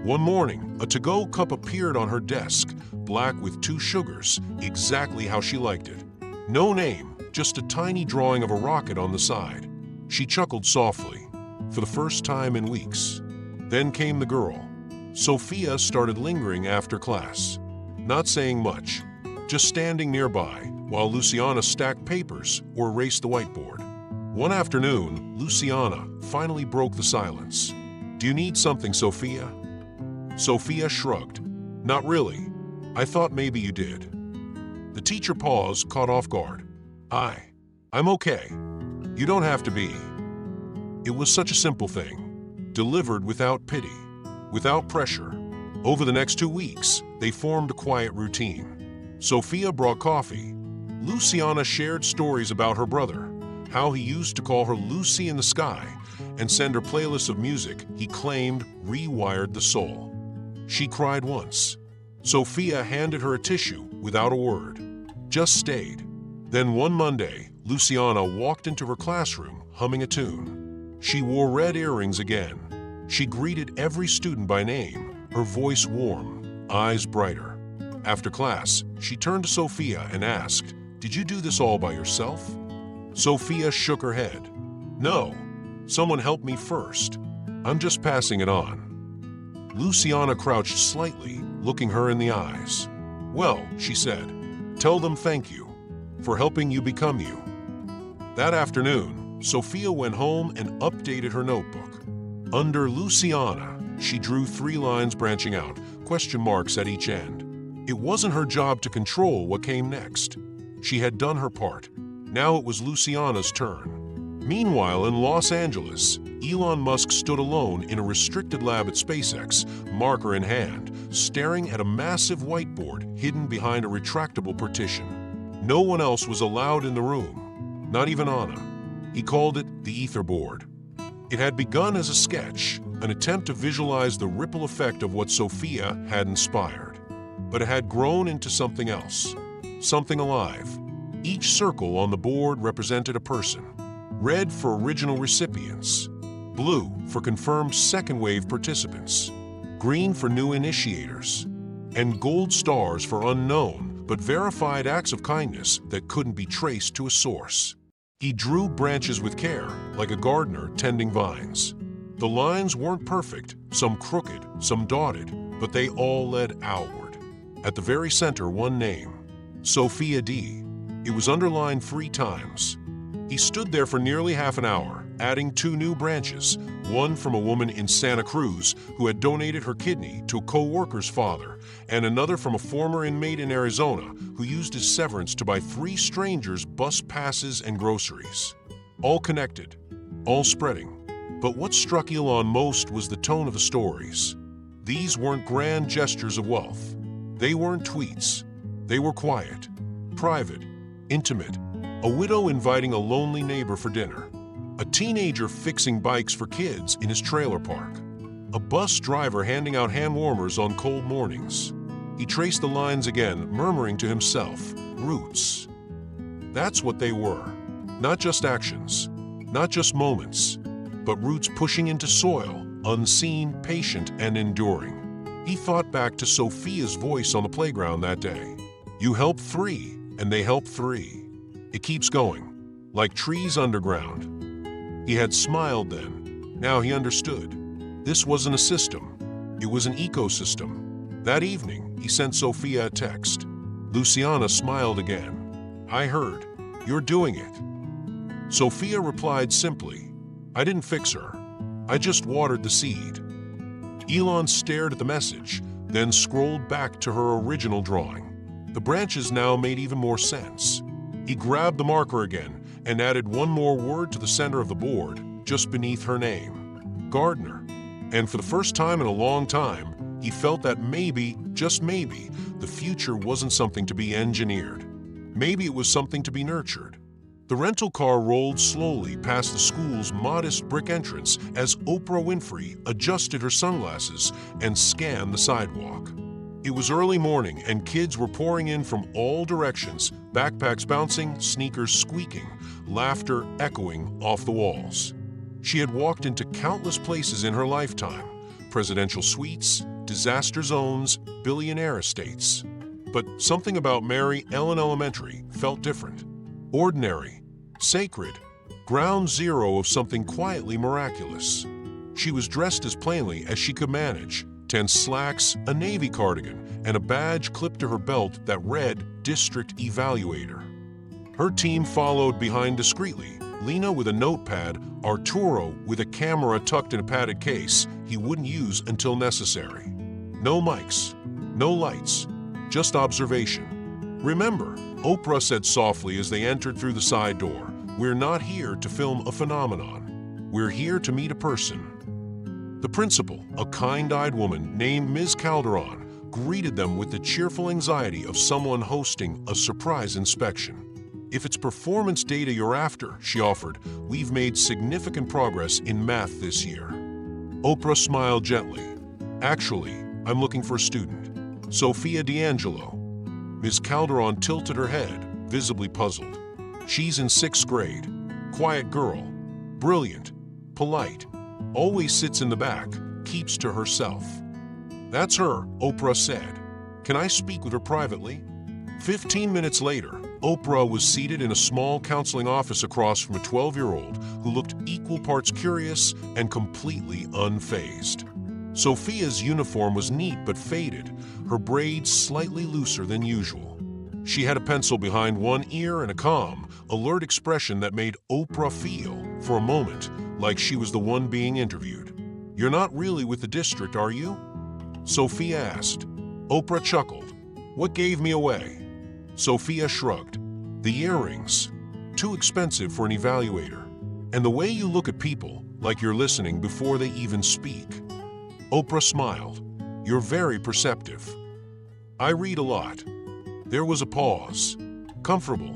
Speaker 1: One morning, a to-go cup appeared on her desk, black with 2 sugars, exactly how she liked it. No name, just a tiny drawing of a rocket on the side. She chuckled softly, for the first time in weeks. Then came the girl. Sofia started lingering after class, not saying much, just standing nearby while Luciana stacked papers or erased the whiteboard. One afternoon, Luciana finally broke the silence. Do you need something, Sofia? Sofia shrugged. Not really. I thought maybe you did. The teacher paused, caught off guard. I'm okay. You don't have to be. It was such a simple thing, delivered without pity, without pressure. Over the next 2 weeks, they formed a quiet routine. Sofia brought coffee. Luciana shared stories about her brother, how he used to call her Lucy in the sky and send her playlists of music he claimed rewired the soul. She cried once. Sofia handed her a tissue without a word, just stayed. Then one Monday, Luciana walked into her classroom humming a tune. She wore red earrings again. She greeted every student by name, her voice warm, eyes brighter. After class, she turned to Sofia and asked, "Did you do this all by yourself?" Sofia shook her head. "No, someone helped me first. I'm just passing it on." Luciana crouched slightly, looking her in the eyes. "Well," she said, "tell them thank you for helping you become you." That afternoon, Sofia went home and updated her notebook. Under Luciana, she drew 3 lines branching out, question marks at each end. It wasn't her job to control what came next. She had done her part. Now it was Luciana's turn. Meanwhile, in Los Angeles, Elon Musk stood alone in a restricted lab at SpaceX, marker in hand, staring at a massive whiteboard hidden behind a retractable partition. No one else was allowed in the room, not even Anna. He called it the Ether Board. It had begun as a sketch, an attempt to visualize the ripple effect of what Sofia had inspired. But it had grown into something else, something alive. Each circle on the board represented a person. Red for original recipients, blue for confirmed second-wave participants, green for new initiators, and gold stars for unknown but verified acts of kindness that couldn't be traced to a source. He drew branches with care, like a gardener tending vines. The lines weren't perfect, some crooked, some dotted, but they all led outward. At the very center, one name, Sofia D. It was underlined 3 times. He stood there for nearly half an hour, adding 2 new branches, one from a woman in Santa Cruz who had donated her kidney to a co-worker's father, and another from a former inmate in Arizona who used his severance to buy 3 strangers bus passes and groceries. All connected, all spreading. But what struck Elon most was the tone of the stories. These weren't grand gestures of wealth. They weren't tweets. They were quiet, private, intimate. A widow inviting a lonely neighbor for dinner. A teenager fixing bikes for kids in his trailer park. A bus driver handing out hand warmers on cold mornings. He traced the lines again, murmuring to himself, roots. That's what they were. Not just actions, not just moments, but roots pushing into soil, unseen, patient, and enduring. He thought back to Sofia's voice on the playground that day. You help 3, and they help 3. It keeps going, like trees underground. He had smiled then. Now he understood. This wasn't a system. It was an ecosystem. That evening, he sent Sofia a text. Luciana smiled again. I heard. You're doing it. Sofia replied simply, I didn't fix her. I just watered the seed. Elon stared at the message, then scrolled back to her original drawing. The branches now made even more sense. He grabbed the marker again and added one more word to the center of the board, just beneath her name: Gardner. And for the first time in a long time, he felt that maybe, just maybe, the future wasn't something to be engineered. Maybe it was something to be nurtured. The rental car rolled slowly past the school's modest brick entrance as Oprah Winfrey adjusted her sunglasses and scanned the sidewalk. It was early morning and kids were pouring in from all directions, backpacks bouncing, sneakers squeaking, laughter echoing off the walls. She had walked into countless places in her lifetime: presidential suites, disaster zones, billionaire estates. But something about Mary Ellen Elementary felt different. Ordinary, sacred, ground zero of something quietly miraculous. She was dressed as plainly as she could manage: tense slacks, a navy cardigan, and a badge clipped to her belt that read District Evaluator. Her team followed behind discreetly: Lena with a notepad, Arturo with a camera tucked in a padded case he wouldn't use until necessary. No mics, no lights, just observation. "Remember," Oprah said softly as they entered through the side door, "we're not here to film a phenomenon. We're here to meet a person." The principal, a kind-eyed woman named Ms. Calderon, greeted them with the cheerful anxiety of someone hosting a surprise inspection. "If it's performance data you're after," she offered, "we've made significant progress in math this year." Oprah smiled gently. "Actually, I'm looking for a student. Sofia D'Angelo." Ms. Calderon tilted her head, visibly puzzled. "She's in 6th grade. Quiet girl. Brilliant. Polite. Always sits in the back, keeps to herself." "That's her," Oprah said. "Can I speak with her privately?" 15 minutes later, Oprah was seated in a small counseling office across from a 12-year-old who looked equal parts curious and completely unfazed. Sofia's uniform was neat but faded, her braids slightly looser than usual. She had a pencil behind one ear and a calm, alert expression that made Oprah feel, for a moment, like she was the one being interviewed. "You're not really with the district, are you?" Sofia asked. Oprah chuckled. "What gave me away?" Sofia shrugged. "The earrings. Too expensive for an evaluator. And the way you look at people, like you're listening before they even speak." Oprah smiled. "You're very perceptive." "I read a lot." There was a pause. "Comfortable.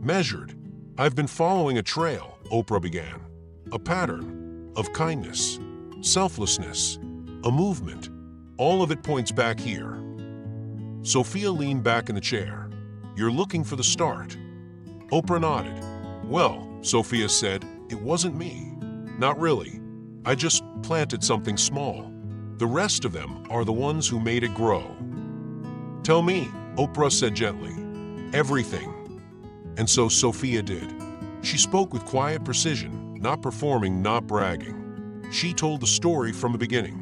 Speaker 1: Measured. I've been following a trail," Oprah began. "A pattern. Of kindness. Selflessness. A movement. All of it points back here." Sofia leaned back in the chair. "You're looking for the start." Oprah nodded. "Well," Sofia said, "it wasn't me. Not really. I just planted something small. The rest of them are the ones who made it grow." "Tell me," Oprah said gently. "Everything." And so Sofia did. She spoke with quiet precision, not performing, not bragging. She told the story from the beginning.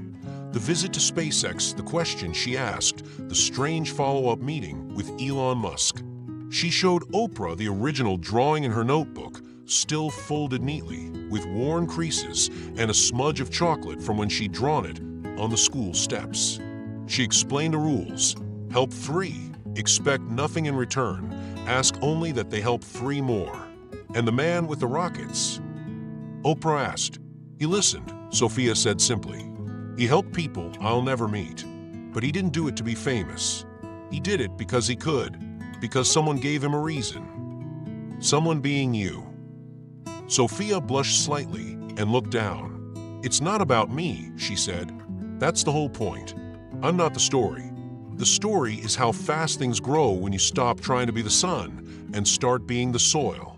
Speaker 1: The visit to SpaceX, the question she asked, the strange follow-up meeting with Elon Musk. She showed Oprah the original drawing in her notebook, still folded neatly, with worn creases and a smudge of chocolate from when she'd drawn it on the school steps. She explained the rules. Help 3, expect nothing in return, ask only that they help 3 more. "And the man with the rockets?" Oprah asked. "He listened," Sofia said simply. "He helped people I'll never meet. But he didn't do it to be famous. He did it because he could, because someone gave him a reason. Someone being you." Sofia blushed slightly and looked down. "It's not about me," she said. "That's the whole point. I'm not the story. The story is how fast things grow when you stop trying to be the sun and start being the soil."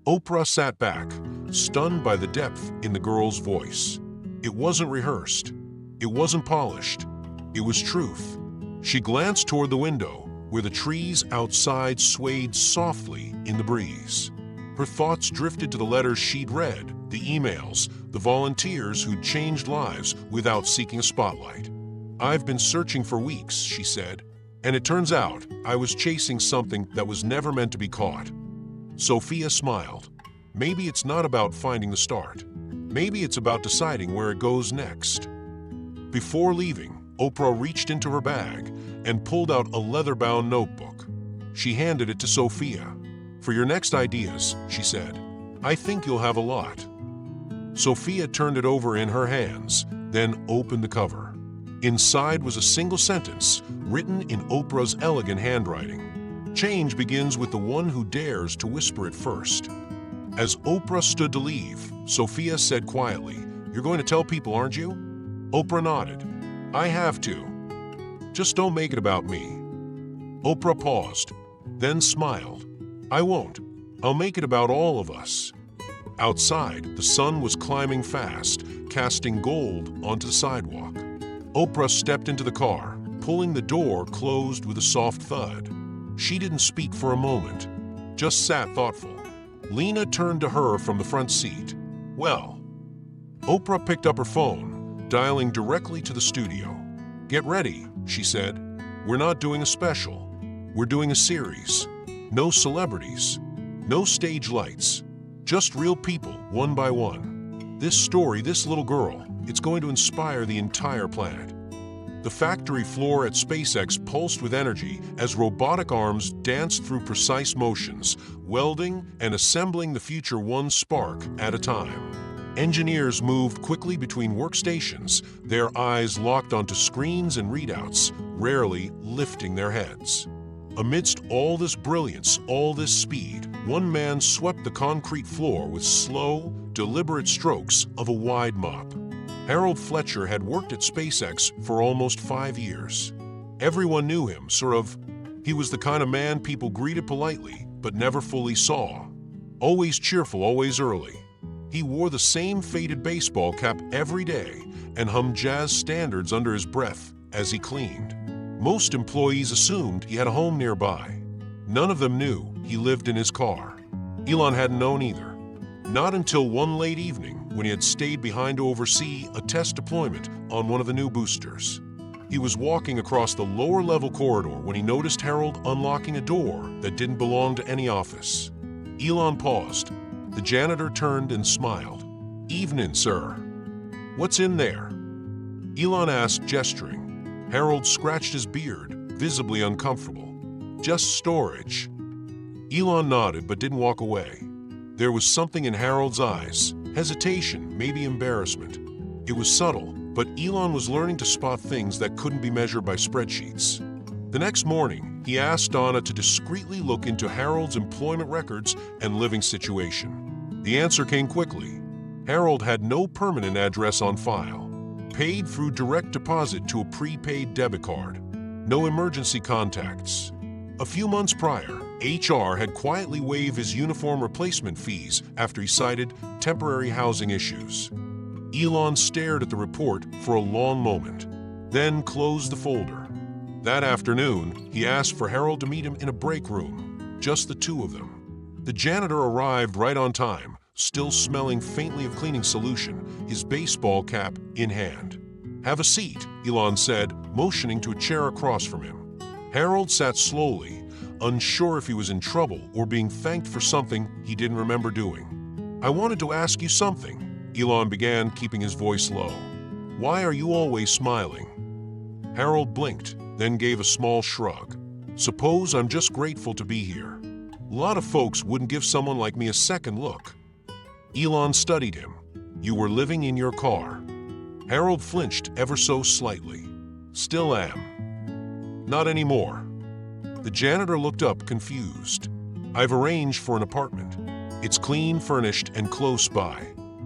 Speaker 1: Oprah sat back, stunned by the depth in the girl's voice. It wasn't rehearsed. It wasn't polished. It was truth. She glanced toward the window, where the trees outside swayed softly in the breeze. Her thoughts drifted to the letters she'd read, the emails, the volunteers who'd changed lives without seeking a spotlight. "I've been searching for weeks," she said, "and it turns out I was chasing something that was never meant to be caught." Sofia smiled. "Maybe it's not about finding the start. Maybe it's about deciding where it goes next." Before leaving, Oprah reached into her bag and pulled out a leather-bound notebook. She handed it to Sofia. For your next ideas, she said. I think you'll have a lot. Sofia turned it over in her hands, then opened the cover. Inside was a single sentence, written in Oprah's elegant handwriting. Change begins with the one who dares to whisper it first. As Oprah stood to leave, Sofia said quietly, You're going to tell people, aren't you? Oprah nodded. I have to. Just don't make it about me. Oprah paused, then smiled. I won't. I'll make it about all of us. Outside, the sun was climbing fast, casting gold onto the sidewalk. Oprah stepped into the car, pulling the door closed with a soft thud. She didn't speak for a moment, just sat thoughtful. Lena turned to her from the front seat. Well, Oprah picked up her phone, dialing directly to the studio. Get ready, she said. We're not doing a special. We're doing a series. No celebrities, no stage lights, just real people, one by one. This story, this little girl, it's going to inspire the entire planet. The factory floor at SpaceX pulsed with energy as robotic arms danced through precise motions, welding and assembling the future one spark at a time. Engineers moved quickly between workstations, their eyes locked onto screens and readouts, rarely lifting their heads. Amidst all this brilliance, all this speed, one man swept the concrete floor with slow, deliberate strokes of a wide mop. Harold Fletcher had worked at SpaceX for almost 5 years. Everyone knew him, he was the kind of man people greeted politely, but never fully saw. Always cheerful, always early. He wore the same faded baseball cap every day and hummed jazz standards under his breath as he cleaned. Most employees assumed he had a home nearby. None of them knew he lived in his car. Elon hadn't known either. Not until one late evening when he had stayed behind to oversee a test deployment on one of the new boosters. He was walking across the lower-level corridor when he noticed Harold unlocking a door that didn't belong to any office. Elon paused. The janitor turned and smiled. Evening, sir. What's in there? Elon asked, gesturing. Harold scratched his beard, visibly uncomfortable. Just storage. Elon nodded but didn't walk away. There was something in Harold's eyes, hesitation, maybe embarrassment. It was subtle, but Elon was learning to spot things that couldn't be measured by spreadsheets. The next morning, he asked Donna to discreetly look into Harold's employment records and living situation. The answer came quickly. Harold had no permanent address on file. Paid through direct deposit to a prepaid debit card. No emergency contacts. A few months prior, HR had quietly waived his uniform replacement fees after he cited temporary housing issues. Elon stared at the report for a long moment, then closed the folder. That afternoon, he asked for Harold to meet him in a break room, just the two of them. The janitor arrived right on time, still smelling faintly of cleaning solution, his baseball cap in hand. Have a seat, Elon said, motioning to a chair across from him. Harold sat slowly, unsure if he was in trouble or being thanked for something he didn't remember doing. I wanted to ask you something, Elon began, keeping his voice low. Why are you always smiling? Harold blinked, then gave a small shrug. Suppose I'm just grateful to be here. A lot of folks wouldn't give someone like me a second look. Elon studied him. You were living in your car. Harold flinched ever so slightly. Still am. Not anymore. The janitor looked up, confused. I've arranged for an apartment. It's clean, furnished, and close by.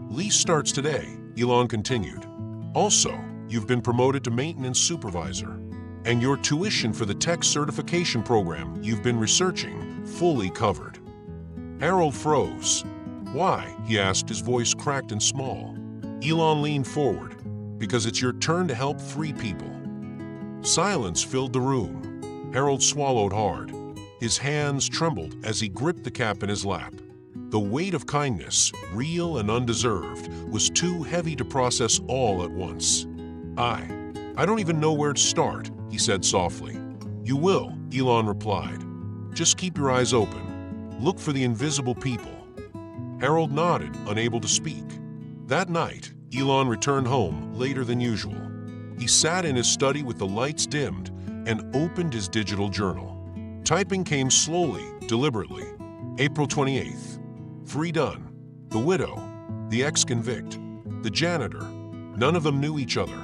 Speaker 1: Lease starts today, Elon continued. Also, you've been promoted to maintenance supervisor. And your tuition for the tech certification program you've been researching, fully covered. Harold froze. Why? He asked, his voice cracked and small. Elon leaned forward. Because it's your turn to help 3 people. Silence filled the room. Harold swallowed hard. His hands trembled as he gripped the cap in his lap. The weight of kindness, real and undeserved, was too heavy to process all at once. I don't even know where to start, he said softly. You will, Elon replied. Just keep your eyes open. Look for the invisible people. Harold nodded, unable to speak. That night, Elon returned home later than usual. He sat in his study with the lights dimmed and opened his digital journal. Typing came slowly, deliberately. April 28th. 3 done. The widow, the ex-convict, the janitor. None of them knew each other.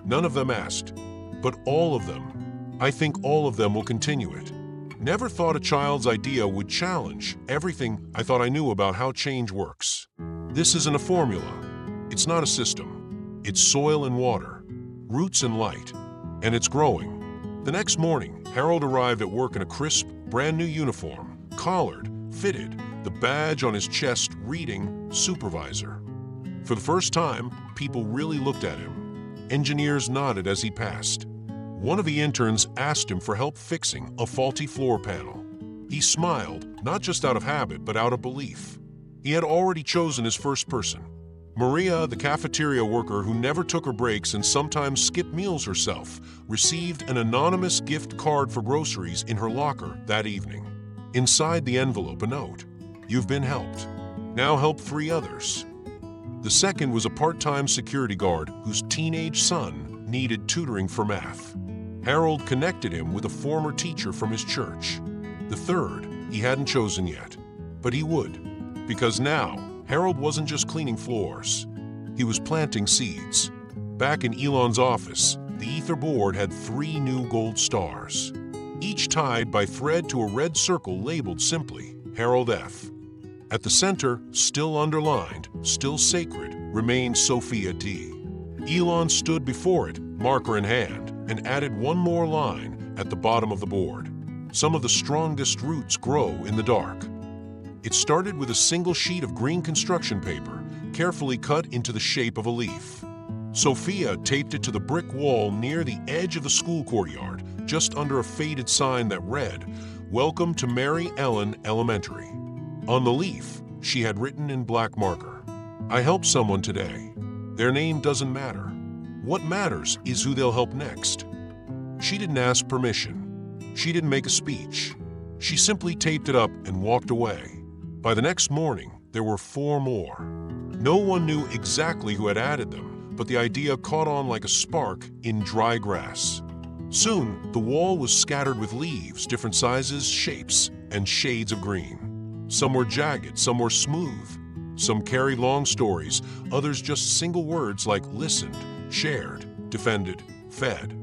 Speaker 1: None of them asked. But all of them, I think all of them will continue it. Never thought a child's idea would challenge everything I thought I knew about how change works. This isn't a formula. It's not a system. It's soil and water, roots and light, and it's growing. The next morning, Harold arrived at work in a crisp, brand new uniform, collared, fitted, the badge on his chest reading supervisor. For the first time, people really looked at him. Engineers nodded as he passed. One of the interns asked him for help fixing a faulty floor panel. He smiled, not just out of habit, but out of belief. He had already chosen his first person. Maria, the cafeteria worker who never took her breaks and sometimes skipped meals herself, received an anonymous gift card for groceries in her locker that evening. Inside the envelope, a note. You've been helped. Now help 3 others. The second was a part-time security guard whose teenage son needed tutoring for math. Harold connected him with a former teacher from his church. The third, he hadn't chosen yet, but he would, because now Harold wasn't just cleaning floors. He was planting seeds. Back in Elon's office, the ether board had 3 new gold stars, each tied by thread to a red circle labeled simply Harold F. At the center, still underlined, still sacred, remained Sofia D. Elon stood before it, marker in hand, and added one more line at the bottom of the board. Some of the strongest roots grow in the dark. It started with a single sheet of green construction paper, carefully cut into the shape of a leaf. Sofia taped it to the brick wall near the edge of the school courtyard, just under a faded sign that read, "Welcome to Mary Ellen Elementary." On the leaf, she had written in black marker, "I helped someone today. Their name doesn't matter. What matters is who they'll help next." She didn't ask permission. She didn't make a speech. She simply taped it up and walked away. By the next morning, there were 4 more. No one knew exactly who had added them, but the idea caught on like a spark in dry grass. Soon, the wall was scattered with leaves, different sizes, shapes, and shades of green. Some were jagged, some were smooth. Some carried long stories, others just single words like listened, shared, defended, fed.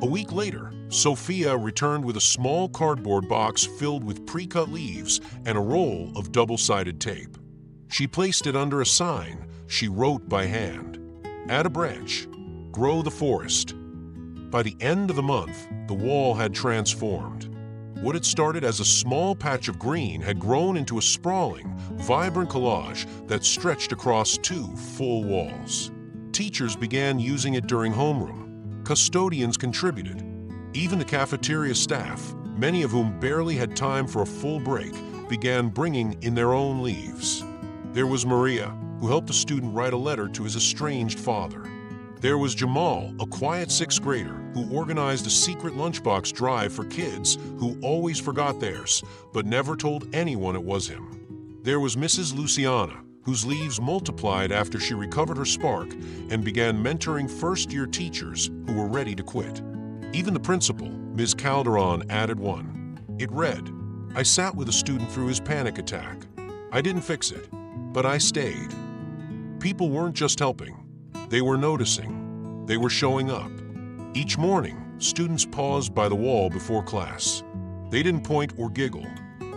Speaker 1: A week later, Sofia returned with a small cardboard box filled with pre-cut leaves and a roll of double-sided tape. She placed it under a sign she wrote by hand. Add a branch. Grow the forest. By the end of the month, the wall had transformed. What had started as a small patch of green had grown into a sprawling, vibrant collage that stretched across 2 full walls. Teachers began using it during homeroom. Custodians contributed. Even the cafeteria staff, many of whom barely had time for a full break, began bringing in their own leaves. There was Maria, who helped a student write a letter to his estranged father. There was Jamal, a quiet 6th grader, who organized a secret lunchbox drive for kids who always forgot theirs, but never told anyone it was him. There was Mrs. Luciana, whose leaves multiplied after she recovered her spark and began mentoring first-year teachers who were ready to quit. Even the principal, Ms. Calderon, added one. It read, "I sat with a student through his panic attack. I didn't fix it, but I stayed." People weren't just helping. They were noticing. They were showing up. Each morning, students paused by the wall before class. They didn't point or giggle.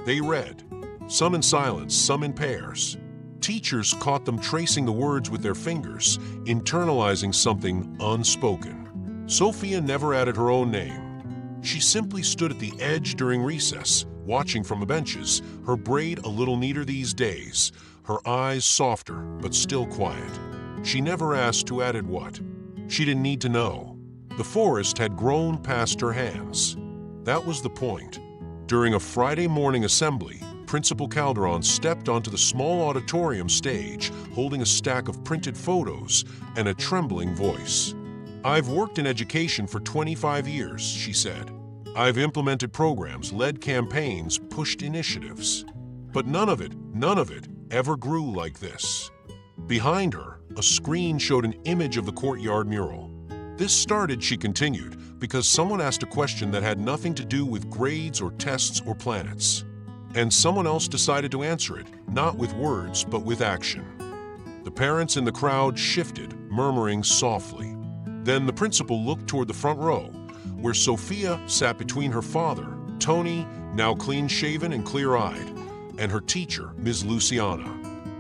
Speaker 1: They read, some in silence, some in pairs. Teachers caught them tracing the words with their fingers, internalizing something unspoken. Sofia never added her own name. She simply stood at the edge during recess, watching from the benches, her braid a little neater these days, her eyes softer but still quiet. She never asked who added what. She didn't need to know. The forest had grown past her hands. That was the point. During a Friday morning assembly, Principal Calderon stepped onto the small auditorium stage, holding a stack of printed photos and a trembling voice. "I've worked in education for 25 years," she said. "I've implemented programs, led campaigns, pushed initiatives. But none of it ever grew like this." Behind her, a screen showed an image of the courtyard mural. "This started," she continued, "because someone asked a question that had nothing to do with grades or tests or planets. And someone else decided to answer it, not with words, but with action. The parents in the crowd shifted, murmuring softly. Then the principal looked toward the front row, where Sofia sat between her father, Tony, now clean-shaven and clear-eyed, and her teacher, Ms. Luciana.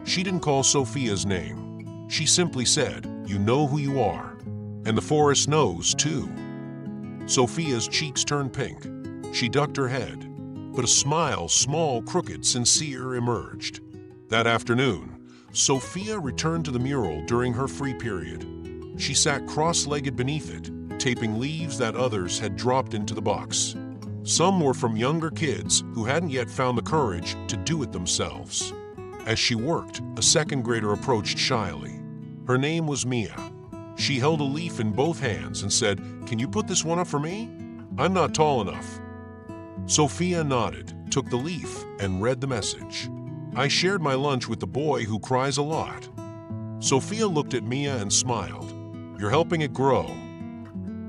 Speaker 1: She didn't call Sofia's name. She simply said, "You know who you are." And the forest knows, too. Sofia's cheeks turned pink. She ducked her head, but a smile, small, crooked, sincere, emerged. That afternoon, Sofia returned to the mural during her free period. She sat cross-legged beneath it, taping leaves that others had dropped into the box. Some were from younger kids who hadn't yet found the courage to do it themselves. As she worked, a second grader approached shyly. Her name was Mia. She held a leaf in both hands and said, "Can you put this one up for me? I'm not tall enough." Sofia nodded, took the leaf, and read the message. "I shared my lunch with the boy who cries a lot." Sofia looked at Mia and smiled. "You're helping it grow."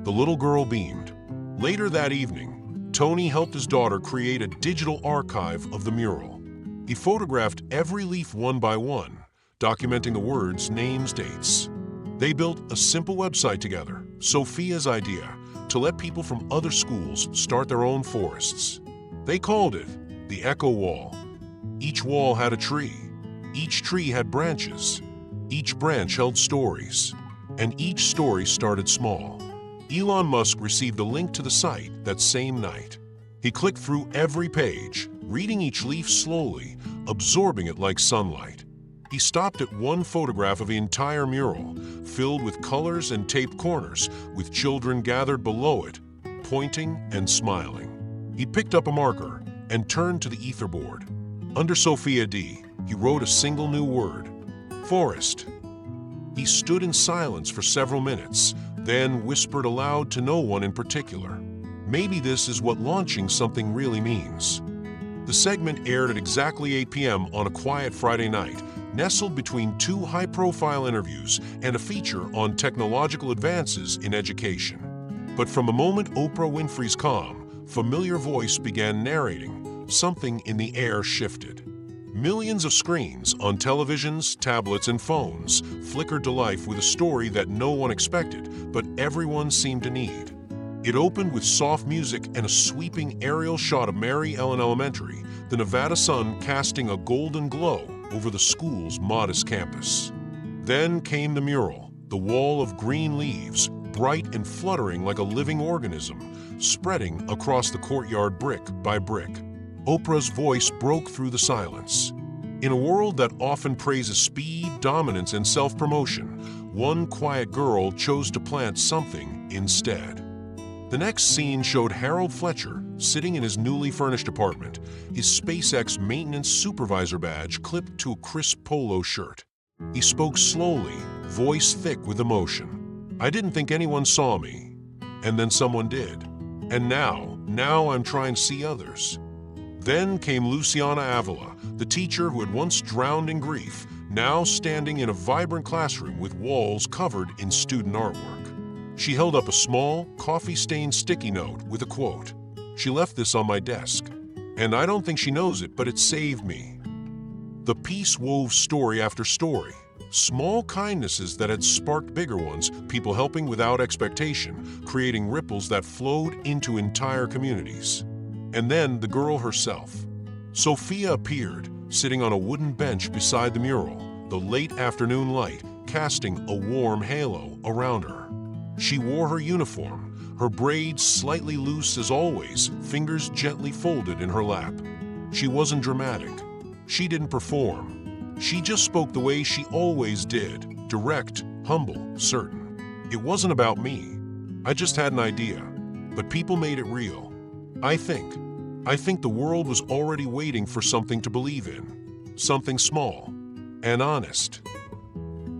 Speaker 1: The little girl beamed. Later that evening, Tony helped his daughter create a digital archive of the mural. He photographed every leaf one by one, documenting the words, names, dates. They built a simple website together, Sofia's idea, to let people from other schools start their own forests. They called it the Echo Wall. Each wall had a tree. Each tree had branches. Each branch held stories. And each story started small. Elon Musk received a link to the site that same night. He clicked through every page, reading each leaf slowly, absorbing it like sunlight. He stopped at one photograph of the entire mural, filled with colors and taped corners, with children gathered below it, pointing and smiling. He picked up a marker and turned to the etherboard. Under Sofia D, he wrote a single new word: forest. He stood in silence for several minutes, then whispered aloud to no one in particular. Maybe this is what launching something really means. The segment aired at exactly 8 p.m. on a quiet Friday night, nestled between two high-profile interviews and a feature on technological advances in education. But from the moment Oprah Winfrey's calm, familiar voice began narrating, something in the air shifted. Millions of screens on televisions, tablets, and phones flickered to life with a story that no one expected, but everyone seemed to need. It opened with soft music and a sweeping aerial shot of Mary Ellen Elementary, the Nevada sun casting a golden glow over the school's modest campus. Then came the mural, the wall of green leaves, bright and fluttering like a living organism, spreading across the courtyard brick by brick. Oprah's voice broke through the silence. In a world that often praises speed, dominance, and self-promotion, one quiet girl chose to plant something instead. The next scene showed Harold Fletcher sitting in his newly furnished apartment, his SpaceX maintenance supervisor badge clipped to a crisp polo shirt. He spoke slowly, voice thick with emotion. "I didn't think anyone saw me. And then someone did. And now I'm trying to see others." Then came Luciana Avila, the teacher who had once drowned in grief, now standing in a vibrant classroom with walls covered in student artwork. She held up a small, coffee-stained sticky note with a quote. "She left this on my desk. And I don't think she knows it, but it saved me." The piece wove story after story, small kindnesses that had sparked bigger ones, people helping without expectation, creating ripples that flowed into entire communities. And then the girl herself. Sofia appeared, sitting on a wooden bench beside the mural, the late afternoon light casting a warm halo around her. She wore her uniform, her braids slightly loose as always, fingers gently folded in her lap. She wasn't dramatic. She didn't perform. She just spoke the way she always did, direct, humble, certain. It wasn't about me. I just had an idea, but people made it real. I think the world was already waiting for something to believe in, something small and honest.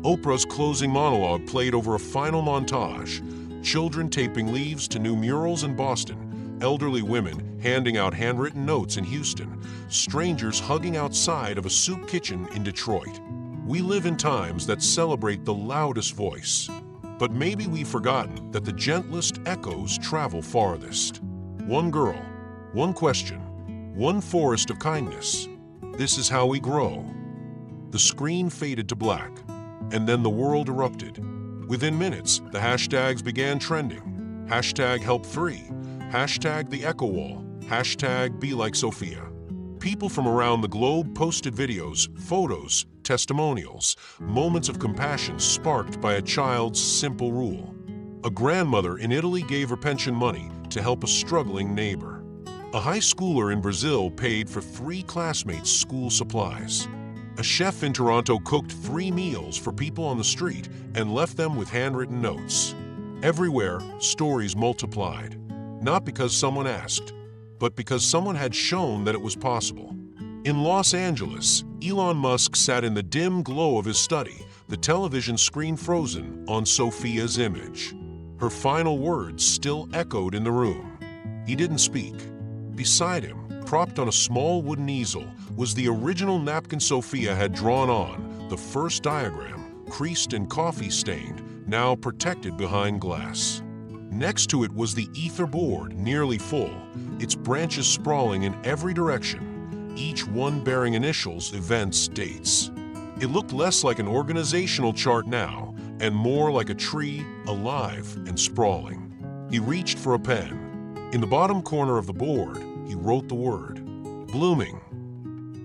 Speaker 1: Oprah's closing monologue played over a final montage, children taping leaves to new murals in Boston, elderly women handing out handwritten notes in Houston, strangers hugging outside of a soup kitchen in Detroit. We live in times that celebrate the loudest voice, but maybe we've forgotten that the gentlest echoes travel farthest. One girl, one question, One forest of kindness. This is how we grow. The screen faded to black, and then the world erupted. Within minutes, the hashtags began trending. Hashtag help3, hashtag the echo wall, hashtag be like Sofia. People from around the globe posted videos, photos, testimonials, moments of compassion sparked by a child's simple rule. A grandmother in Italy gave her pension money to help a struggling neighbor. A high schooler in Brazil paid for 3 classmates' school supplies. A chef in Toronto cooked 3 meals for people on the street and left them with handwritten notes. Everywhere, stories multiplied, not because someone asked, but because someone had shown that it was possible. In Los Angeles, Elon Musk sat in the dim glow of his study, the television screen frozen on Sofia's image. Her final words still echoed in the room. He didn't speak. Beside him, propped on a small wooden easel, was the original napkin Sofia had drawn on, the first diagram, creased and coffee-stained, now protected behind glass. Next to it was the ether board, nearly full, its branches sprawling in every direction, each one bearing initials, events, dates. It looked less like an organizational chart now, and more like a tree, alive and sprawling. He reached for a pen. In the bottom corner of the board, he wrote the word, blooming.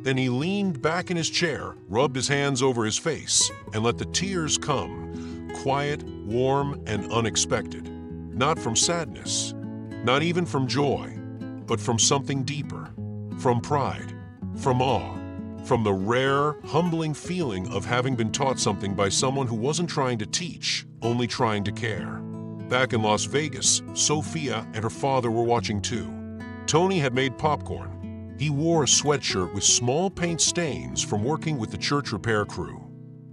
Speaker 1: Then he leaned back in his chair, rubbed his hands over his face, and let the tears come, quiet, warm, and unexpected. Not from sadness, not even from joy, but from something deeper, from pride, from awe, from the rare, humbling feeling of having been taught something by someone who wasn't trying to teach, only trying to care. Back in Las Vegas, Sofia and her father were watching too. Tony had made popcorn. He wore a sweatshirt with small paint stains from working with the church repair crew.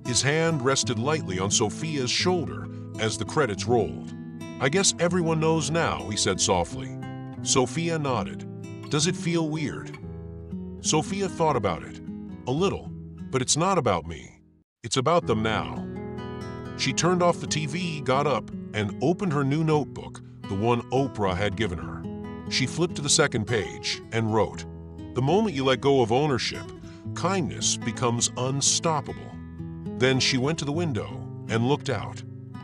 Speaker 1: His hand rested lightly on Sofia's shoulder as the credits rolled. "I guess everyone knows now," he said softly. Sofia nodded. "Does it feel weird?" Sofia thought about it. "A little, but it's not about me. It's about them now." She turned off the TV, got up, and opened her new notebook, the one Oprah had given her. She flipped to the second page and wrote, "The moment you let go of ownership, kindness becomes unstoppable." Then she went to the window and looked out.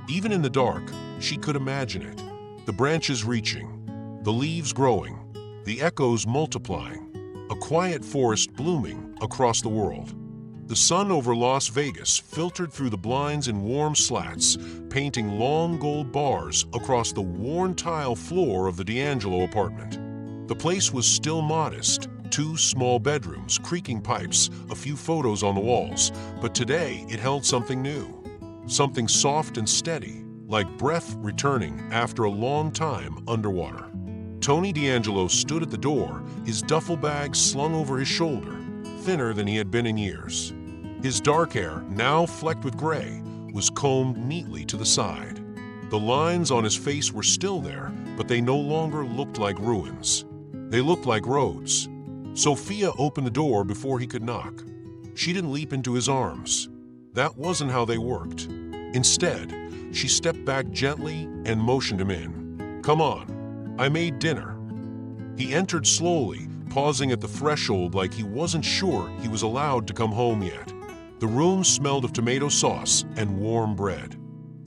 Speaker 1: Even in the dark, she could imagine it. The branches reaching, the leaves growing, the echoes multiplying, a quiet forest blooming across the world. The sun over Las Vegas filtered through the blinds in warm slats, painting long gold bars across the worn tile floor of the D'Angelo apartment. The place was still modest, 2 small bedrooms, creaking pipes, a few photos on the walls, but today it held something new. Something soft and steady, like breath returning after a long time underwater. Tony D'Angelo stood at the door, his duffel bag slung over his shoulder, thinner than he had been in years. His dark hair, now flecked with gray, was combed neatly to the side. The lines on his face were still there, but they no longer looked like ruins. They looked like roads. Sofia opened the door before he could knock. She didn't leap into his arms. That wasn't how they worked. Instead, she stepped back gently and motioned him in. "Come on, I made dinner." He entered slowly, pausing at the threshold like he wasn't sure he was allowed to come home yet. The room smelled of tomato sauce and warm bread.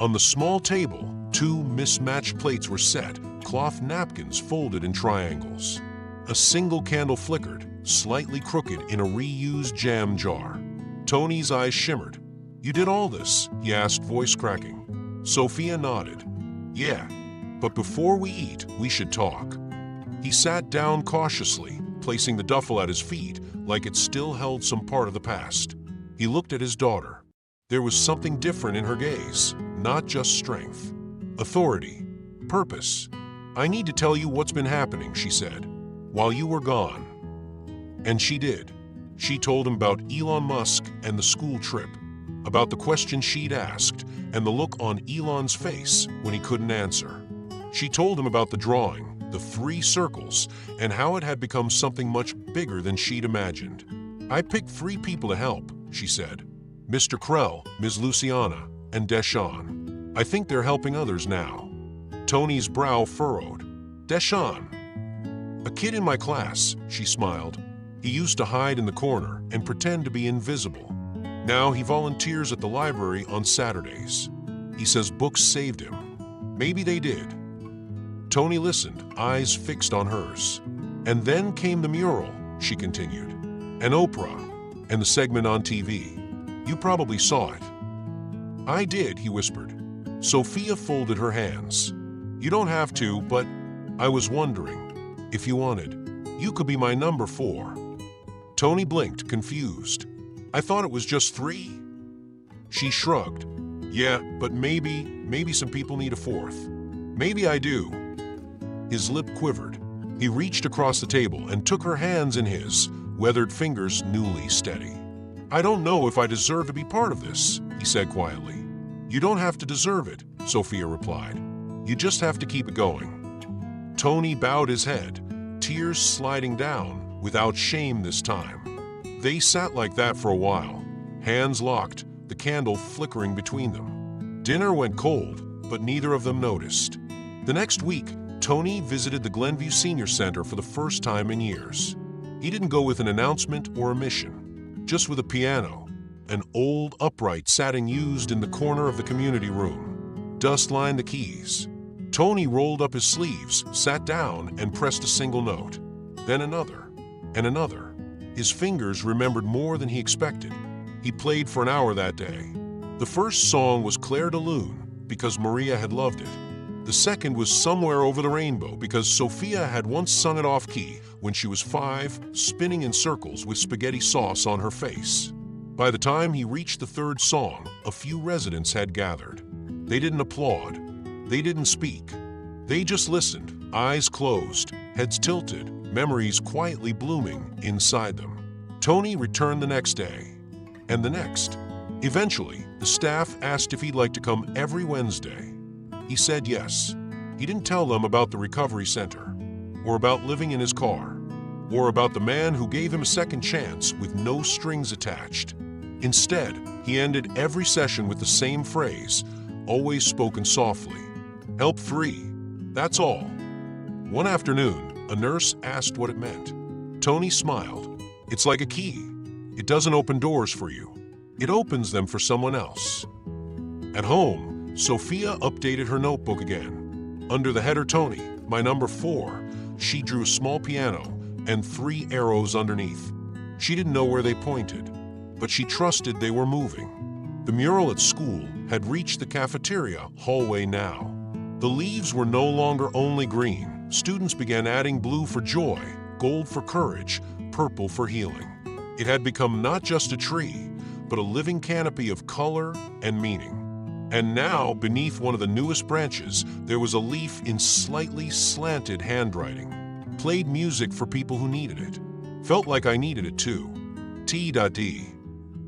Speaker 1: On the small table, 2 mismatched plates were set, cloth napkins folded in triangles. A single candle flickered, slightly crooked in a reused jam jar. Tony's eyes shimmered. "You did all this?" he asked, voice cracking. Sofia nodded. "Yeah, but before we eat, we should talk." He sat down cautiously, placing the duffel at his feet like it still held some part of the past. He looked at his daughter. There was something different in her gaze, not just strength. Authority. Purpose. "I need to tell you what's been happening," she said, "while you were gone." And she did. She told him about Elon Musk and the school trip, about the question she'd asked and the look on Elon's face when he couldn't answer. She told him about the drawing, the 3 circles, and how it had become something much bigger than she'd imagined. "I picked 3 people to help," she said. "Mr. Krell, Ms. Luciana, and Deshawn. I think they're helping others now." Tony's brow furrowed. "Deshawn? "A kid in my class," she smiled. "He used to hide in the corner and pretend to be invisible. Now he volunteers at the library on Saturdays. He says books saved him. Maybe they did." Tony listened, eyes fixed on hers. "And then came the mural," she continued. "And Oprah, and the segment on TV. You probably saw it." "I did," he whispered. Sofia folded her hands. "You don't have to, but I was wondering, if you wanted, you could be my number 4. Tony blinked, confused. "I thought it was just 3. She shrugged. "Yeah, but maybe some people need a 4th. Maybe I do." His lip quivered. He reached across the table and took her hands in his, weathered fingers newly steady. "I don't know if I deserve to be part of this," he said quietly. "You don't have to deserve it," Sofia replied. "You just have to keep it going." Tony bowed his head, tears sliding down, without shame this time. They sat like that for a while, hands locked, the candle flickering between them. Dinner went cold, but neither of them noticed. The next week, Tony visited the Glenview Senior Center for the first time in years. He didn't go with an announcement or a mission, just with a piano, an old upright setting used in the corner of the community room. Dust lined the keys. Tony rolled up his sleeves, sat down, and pressed a single note. Then another, and another. His fingers remembered more than he expected. He played for an hour that day. The first song was Clair de Lune, because Maria had loved it. The second was Somewhere Over the Rainbow, because Sofia had once sung it off-key when she was 5, spinning in circles with spaghetti sauce on her face. By the time he reached the third song, a few residents had gathered. They didn't applaud. They didn't speak. They just listened, eyes closed, heads tilted, memories quietly blooming inside them. Tony returned the next day, and the next. Eventually, the staff asked if he'd like to come every Wednesday. He said yes. He didn't tell them about the recovery center, or about living in his car, or about the man who gave him a second chance with no strings attached. Instead, he ended every session with the same phrase, always spoken softly. "Help 3. That's all." One afternoon, a nurse asked what it meant. Tony smiled. "It's like a key. It doesn't open doors for you. It opens them for someone else." At home, Sofia updated her notebook again. Under the header Tony, my number 4, she drew a small piano and 3 arrows underneath. She didn't know where they pointed, but she trusted they were moving. The mural at school had reached the cafeteria hallway now. The leaves were no longer only green. Students began adding blue for joy, gold for courage, purple for healing. It had become not just a tree, but a living canopy of color and meaning. And now, beneath one of the newest branches, there was a leaf in slightly slanted handwriting. Played music for people who needed it. Felt like I needed it too. T.D.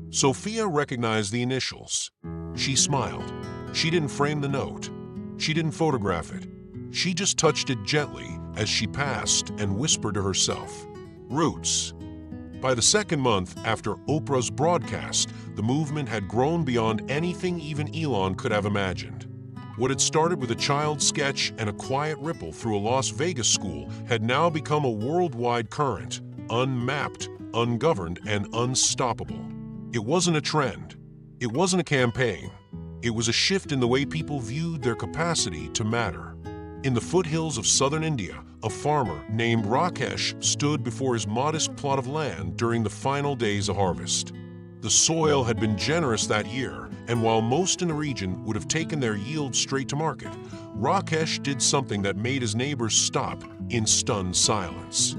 Speaker 1: Sofia recognized the initials. She smiled. She didn't frame the note. She didn't photograph it. She just touched it gently as she passed and whispered to herself, "Roots." By the second month after Oprah's broadcast, the movement had grown beyond anything even Elon could have imagined. What had started with a child's sketch and a quiet ripple through a Las Vegas school had now become a worldwide current, unmapped, ungoverned, and unstoppable. It wasn't a trend. It wasn't a campaign. It was a shift in the way people viewed their capacity to matter. In the foothills of southern India, a farmer named Rakesh stood before his modest plot of land during the final days of harvest. The soil had been generous that year, and while most in the region would have taken their yield straight to market, Rakesh did something that made his neighbors stop in stunned silence.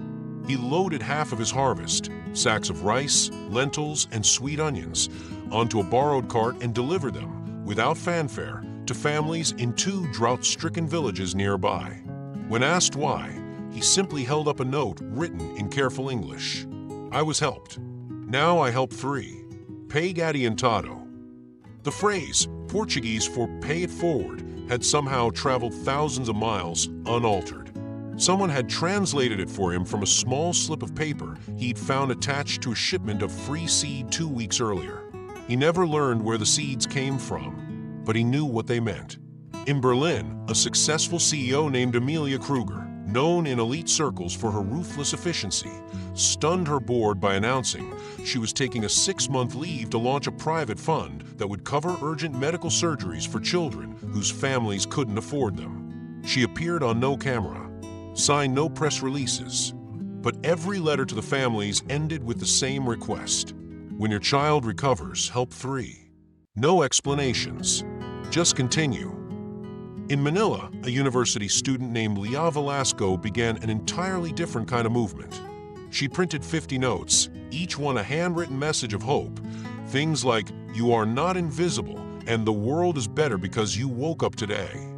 Speaker 1: He loaded half of his harvest, sacks of rice, lentils, and sweet onions, onto a borrowed cart and delivered them, without fanfare, to families in 2 drought-stricken villages nearby. When asked why, he simply held up a note written in careful English. "I was helped. Now I help 3. Pay adiantado." The phrase, Portuguese for "pay it forward," had somehow traveled thousands of miles unaltered. Someone had translated it for him from a small slip of paper he'd found attached to a shipment of free seed 2 weeks earlier. He never learned where the seeds came from, but he knew what they meant. In Berlin, a successful CEO named Amelia Kruger known in elite circles for her ruthless efficiency, stunned her board by announcing she was taking a 6-month leave to launch a private fund that would cover urgent medical surgeries for children whose families couldn't afford them. She appeared on no camera, signed no press releases, but every letter to the families ended with the same request: when your child recovers, help 3. No explanations, just continue. In Manila, a university student named Leah Velasco began an entirely different kind of movement. She printed 50 notes, each one a handwritten message of hope. Things like, "You are not invisible, and the world is better because you woke up today."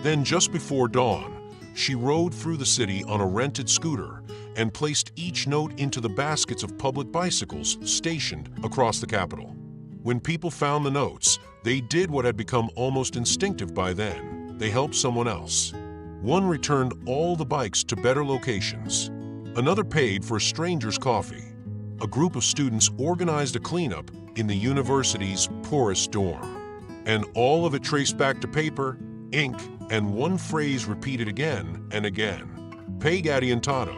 Speaker 1: Then, just before dawn, she rode through the city on a rented scooter and placed each note into the baskets of public bicycles stationed across the capital. When people found the notes, they did what had become almost instinctive by then. They helped someone else. One returned all the bikes to better locations. Another paid for a stranger's coffee. A group of students organized a cleanup in the university's poorest dorm. And all of it traced back to paper, ink, and one phrase repeated again and again: "Pay Gadiantado."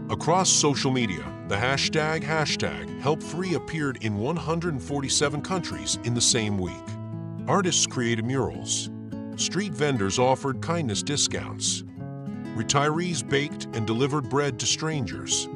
Speaker 1: Across social media, the hashtag Help3 appeared in 147 countries in the same week. Artists created murals. Street vendors offered kindness discounts. Retirees baked and delivered bread to strangers.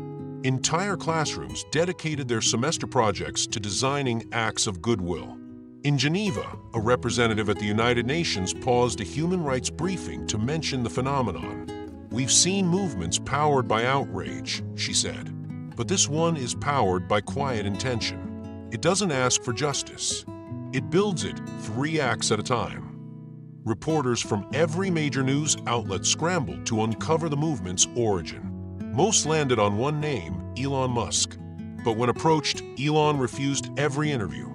Speaker 1: Entire classrooms dedicated their semester projects to designing acts of goodwill. In Geneva, a representative at the United Nations paused a human rights briefing to mention the phenomenon. "We've seen movements powered by outrage," she said, "but this one is powered by quiet intention. It doesn't ask for justice. It builds it 3 acts at a time." Reporters from every major news outlet scrambled to uncover the movement's origin. Most landed on one name, Elon Musk. But when approached, Elon refused every interview.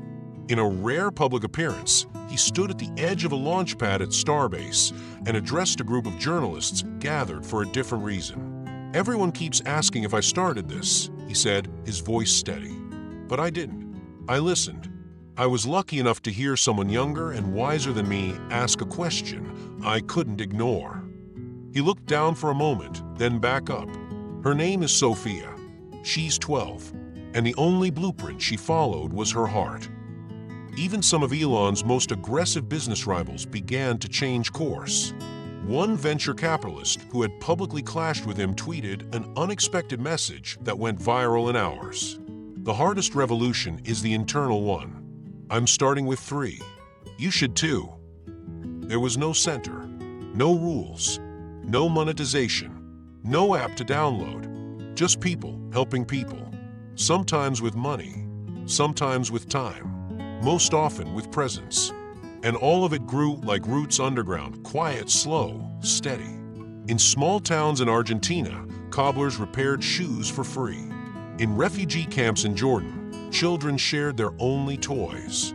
Speaker 1: In a rare public appearance, he stood at the edge of a launch pad at Starbase and addressed a group of journalists gathered for a different reason. "Everyone keeps asking if I started this," he said, his voice steady. "But I didn't. I listened. I was lucky enough to hear someone younger and wiser than me ask a question I couldn't ignore." He looked down for a moment, then back up. "Her name is Sofia. She's 12, and the only blueprint she followed was her heart." Even some of Elon's most aggressive business rivals began to change course. One venture capitalist who had publicly clashed with him tweeted an unexpected message that went viral in hours. "The hardest revolution is the internal one. I'm starting with 3. You should too." There was no center, no rules, no monetization, no app to download, just people helping people, sometimes with money, sometimes with time, most often with presence. And all of it grew like roots underground, quiet, slow, steady. In small towns in Argentina, cobblers repaired shoes for free. In refugee camps in Jordan, children shared their only toys.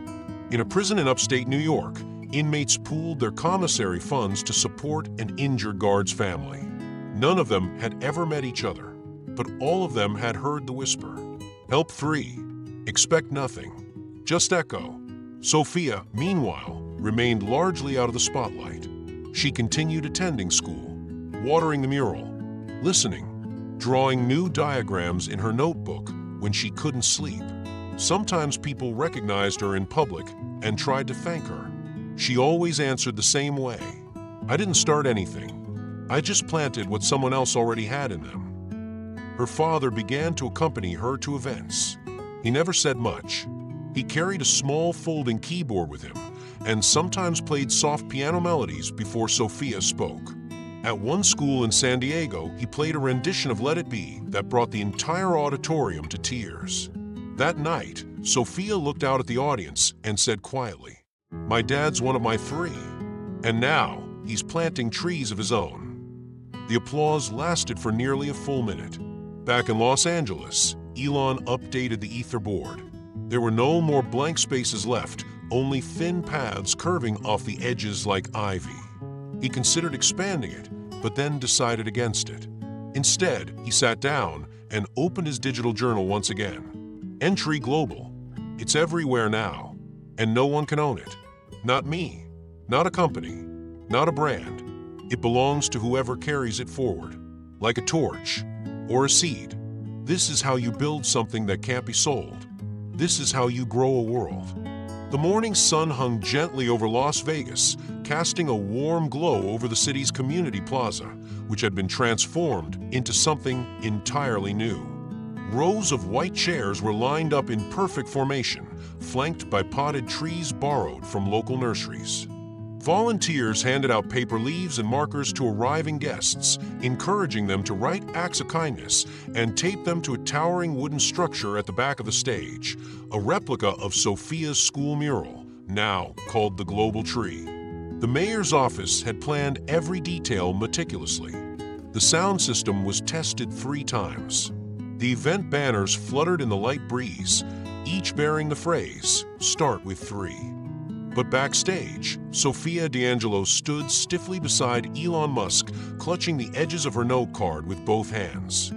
Speaker 1: In a prison in upstate New York, inmates pooled their commissary funds to support an injured guard's family. None of them had ever met each other, but all of them had heard the whisper: "Help 3. Expect nothing. Just echo." Sofia, meanwhile, remained largely out of the spotlight. She continued attending school, watering the mural, listening, drawing new diagrams in her notebook when she couldn't sleep. Sometimes people recognized her in public and tried to thank her. She always answered the same way: "I didn't start anything. I just planted what someone else already had in them." Her father began to accompany her to events. He never said much. He carried a small folding keyboard with him and sometimes played soft piano melodies before Sofia spoke. At one school in San Diego, he played a rendition of "Let It Be" that brought the entire auditorium to tears. That night, Sofia looked out at the audience and said quietly, "My dad's one of my 3, and now he's planting trees of his own." The applause lasted for nearly a full minute. Back in Los Angeles, Elon updated the Ether board. There were no more blank spaces left, only thin paths curving off the edges like ivy. He considered expanding it, but then decided against it. Instead, he sat down and opened his digital journal once again. Entry global. It's everywhere now, and no one can own it. Not me, not a company, not a brand. It belongs to whoever carries it forward. like a torch or a seed. This is how you build something that can't be sold. This is how you grow a world. The morning sun hung gently over Las Vegas, casting a warm glow over the city's community plaza, which had been transformed into something entirely new. Rows of white chairs were lined up in perfect formation, flanked by potted trees borrowed from local nurseries. Volunteers handed out paper leaves and markers to arriving guests, encouraging them to write acts of kindness and tape them to a towering wooden structure at the back of the stage, a replica of Sofia's school mural, now called the Global Tree. The mayor's office had planned every detail meticulously. The sound system was tested 3 times. The event banners fluttered in the light breeze, each bearing the phrase, "Start with 3." But backstage, Sofia D'Angelo stood stiffly beside Elon Musk, clutching the edges of her note card with both hands.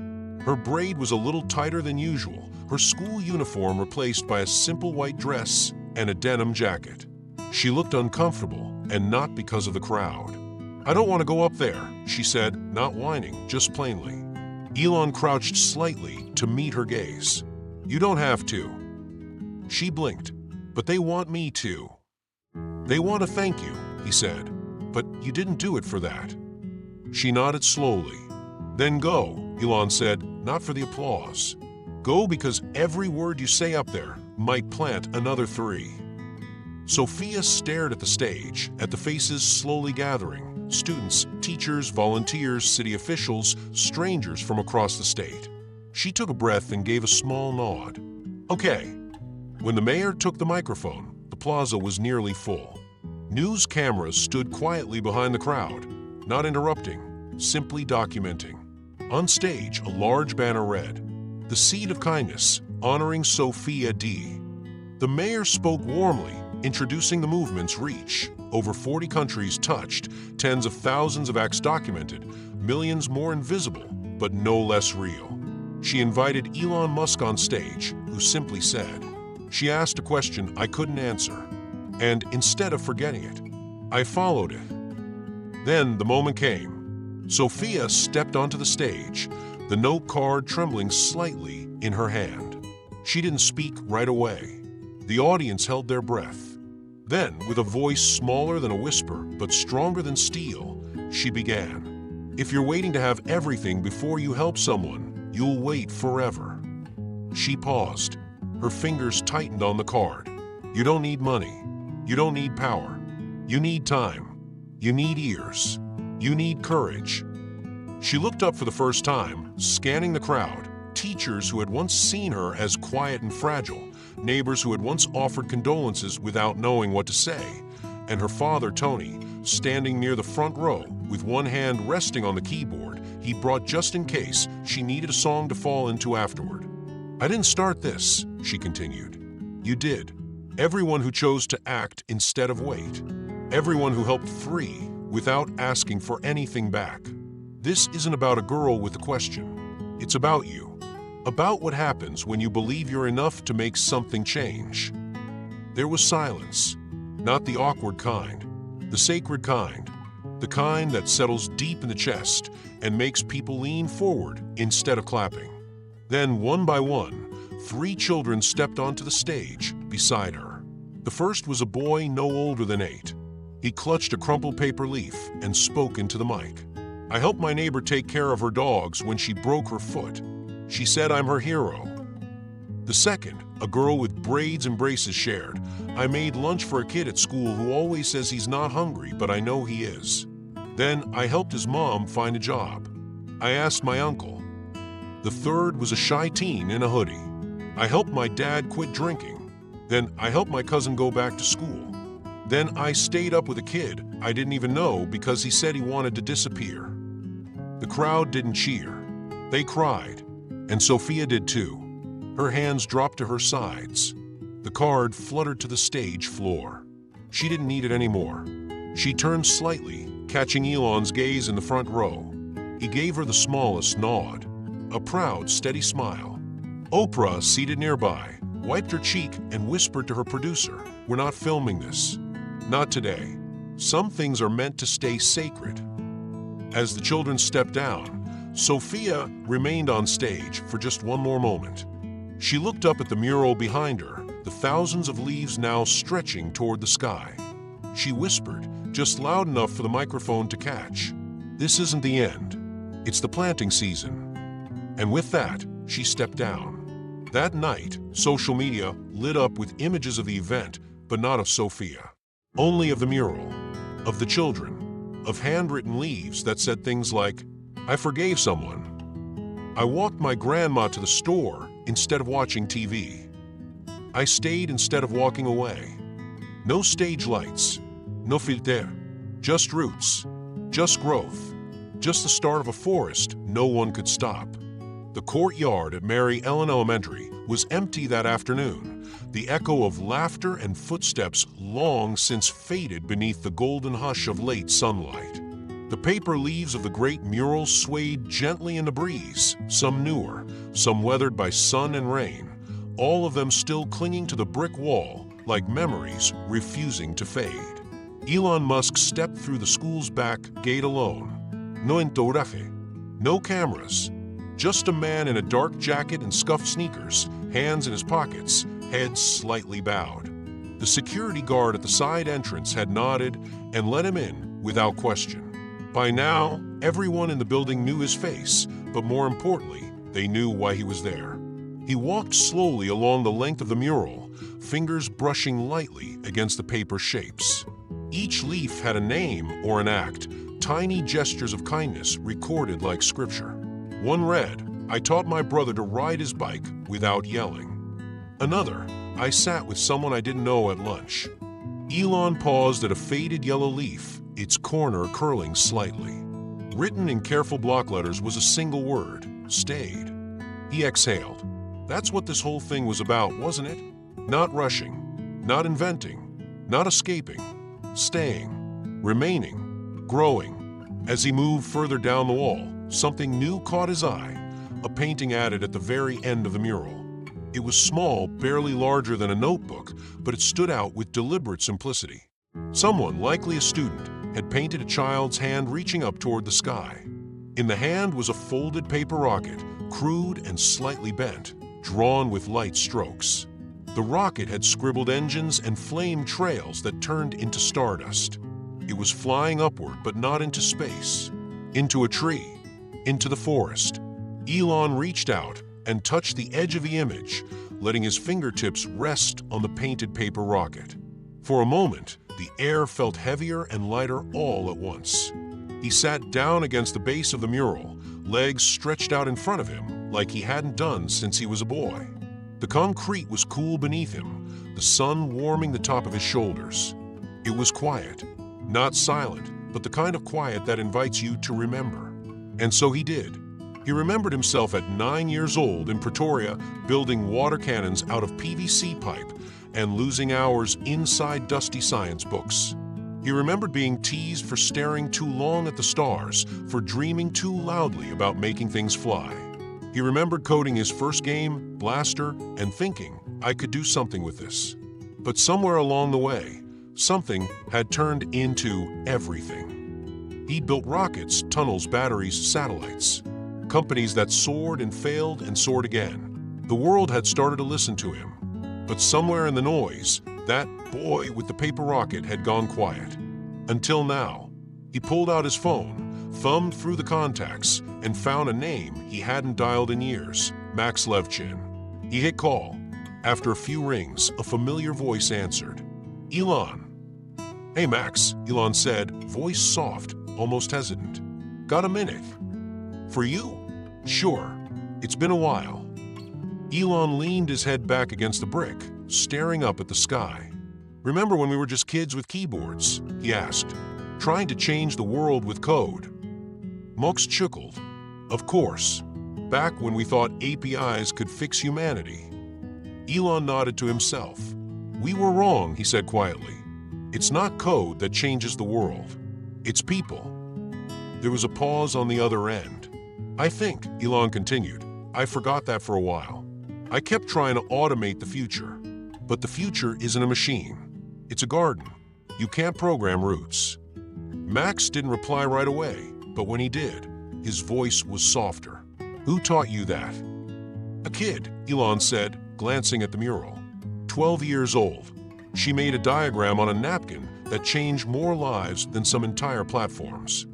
Speaker 1: Her braid was a little tighter than usual, her school uniform replaced by a simple white dress and a denim jacket. She looked uncomfortable, and not because of the crowd. "I don't want to go up there," she said, not whining, just plainly. Elon crouched slightly to meet her gaze. "You don't have to." She blinked. "But they want me to." "They want to thank you," he said, "but you didn't do it for that." She nodded slowly. "Then go," Elon said, "not for the applause. Go because every word you say up there might plant another 3. Sofia stared at the stage, at the faces slowly gathering, students, teachers, volunteers, city officials, strangers from across the state. She took a breath and gave a small nod. "Okay." When the mayor took the microphone, the plaza was nearly full. News cameras stood quietly behind the crowd, not interrupting, simply documenting. On stage, a large banner read, "The Seed of Kindness, honoring Sofia D." The mayor spoke warmly, introducing the movement's reach. Over 40 countries touched, tens of thousands of acts documented, millions more invisible, but no less real. She invited Elon Musk on stage, who simply said, "She asked a question I couldn't answer, and instead of forgetting it, I followed it." Then the moment came. Sofia stepped onto the stage, the note card trembling slightly in her hand. She didn't speak right away. The audience held their breath. Then, with a voice smaller than a whisper but stronger than steel, she began. "If you're waiting to have everything before you help someone, you'll wait forever." She paused. Her fingers tightened on the card. "You don't need money. You don't need power. You need time. You need ears. You need courage." She looked up for the first time, scanning the crowd. Teachers who had once seen her as quiet and fragile, neighbors who had once offered condolences without knowing what to say, and her father, Tony, standing near the front row with one hand resting on the keyboard he brought just in case she needed a song to fall into afterward. "I didn't start this," she continued. "You did. Everyone who chose to act instead of wait. Everyone who helped 3 without asking for anything back. This isn't about a girl with a question. It's about you. About what happens when you believe you're enough to make something change." There was silence. Not the awkward kind. The sacred kind. The kind that settles deep in the chest and makes people lean forward instead of clapping. Then, one by one, 3 children stepped onto the stage beside her. The first was a boy no older than 8. He clutched a crumpled paper leaf and spoke into the mic. "I helped my neighbor take care of her dogs when she broke her foot. She said I'm her hero." The second, a girl with braids and braces, shared, "I made lunch for a kid at school who always says he's not hungry, but I know he is. Then I helped his mom find a job. I asked my uncle." The third was a shy teen in a hoodie. "I helped my dad quit drinking. Then I helped my cousin go back to school. Then I stayed up with a kid I didn't even know because he said he wanted to disappear." The crowd didn't cheer. They cried. And Sofia did too. Her hands dropped to her sides. The card fluttered to the stage floor. She didn't need it anymore. She turned slightly, catching Elon's gaze in the front row. He gave her the smallest nod. A proud, steady smile. Oprah, seated nearby, wiped her cheek and whispered to her producer, "We're not filming this. Not today. Some things are meant to stay sacred." As the children stepped down, Sofia remained on stage for just one more moment. She looked up at the mural behind her, the thousands of leaves now stretching toward the sky. She whispered, just loud enough for the microphone to catch, "This isn't the end. It's the planting season." And with that, she stepped down. That night, social media lit up with images of the event, but not of Sofia. Only of the mural, of the children, of handwritten leaves that said things like, "I forgave someone. I walked my grandma to the store instead of watching TV. I stayed instead of walking away." No stage lights, no filter, just roots, just growth, just the start of a forest no one could stop. The courtyard at Mary Ellen Elementary was empty that afternoon, the echo of laughter and footsteps long since faded beneath the golden hush of late sunlight. The paper leaves of the great mural swayed gently in the breeze, some newer, some weathered by sun and rain, all of them still clinging to the brick wall like memories refusing to fade. Elon Musk stepped through the school's back gate alone. No entouraje, no cameras, just a man in a dark jacket and scuffed sneakers, hands in his pockets, head slightly bowed. The security guard at the side entrance had nodded and let him in without question. By now, everyone in the building knew his face, but more importantly, they knew why he was there. He walked slowly along the length of the mural, fingers brushing lightly against the paper shapes. Each leaf had a name or an act, tiny gestures of kindness recorded like scripture. One read, "I taught my brother to ride his bike without yelling." Another, "I sat with someone I didn't know at lunch." Elon paused at a faded yellow leaf, its corner curling slightly. Written in careful block letters was a single word, "Stayed." He exhaled. That's what this whole thing was about, wasn't it? Not rushing, not inventing, not escaping, staying, remaining, growing. As he moved further down the wall, something new caught his eye, a painting added at the very end of the mural. It was small, barely larger than a notebook, but it stood out with deliberate simplicity. Someone, likely a student, had painted a child's hand reaching up toward the sky. In the hand was a folded paper rocket, crude and slightly bent, drawn with light strokes. The rocket had scribbled engines and flame trails that turned into stardust. It was flying upward, but not into space, into a tree, into the forest. Elon reached out and touched the edge of the image, letting his fingertips rest on the painted paper rocket. For a moment, the air felt heavier and lighter all at once. He sat down against the base of the mural, legs stretched out in front of him like he hadn't done since he was a boy. The concrete was cool beneath him, the sun warming the top of his shoulders. It was quiet, not silent, but the kind of quiet that invites you to remember. And so he did. He remembered himself at 9 years old in Pretoria, building water cannons out of PVC pipe and losing hours inside dusty science books. He remembered being teased for staring too long at the stars, for dreaming too loudly about making things fly. He remembered coding his first game, Blaster, and thinking, "I could do something with this." But somewhere along the way, something had turned into everything. He built rockets, tunnels, batteries, satellites. Companies that soared and failed and soared again. The world had started to listen to him. But somewhere in the noise, that boy with the paper rocket had gone quiet. Until now. He pulled out his phone, thumbed through the contacts, and found a name he hadn't dialed in years, Max Levchin. He hit call. After a few rings, a familiar voice answered. "Elon." "Hey Max," Elon said, voice soft, almost hesitant. "Got a minute?" "For you?" "Sure. It's been a while." Elon leaned his head back against the brick, staring up at the sky. "Remember when we were just kids with keyboards?" he asked. "Trying to change the world with code?" Mox chuckled. "Of course. Back when we thought APIs could fix humanity." Elon nodded to himself. "We were wrong," he said quietly. "It's not code that changes the world. It's people." There was a pause on the other end. "I think," Elon continued, "I forgot that for a while. I kept trying to automate the future. But the future isn't a machine. It's a garden. You can't program roots." Max didn't reply right away, but when he did, His voice was softer. "Who taught you that?" "A kid," Elon said, glancing at the mural. 12 years old. She made a diagram on a napkin that changed more lives than some entire platforms.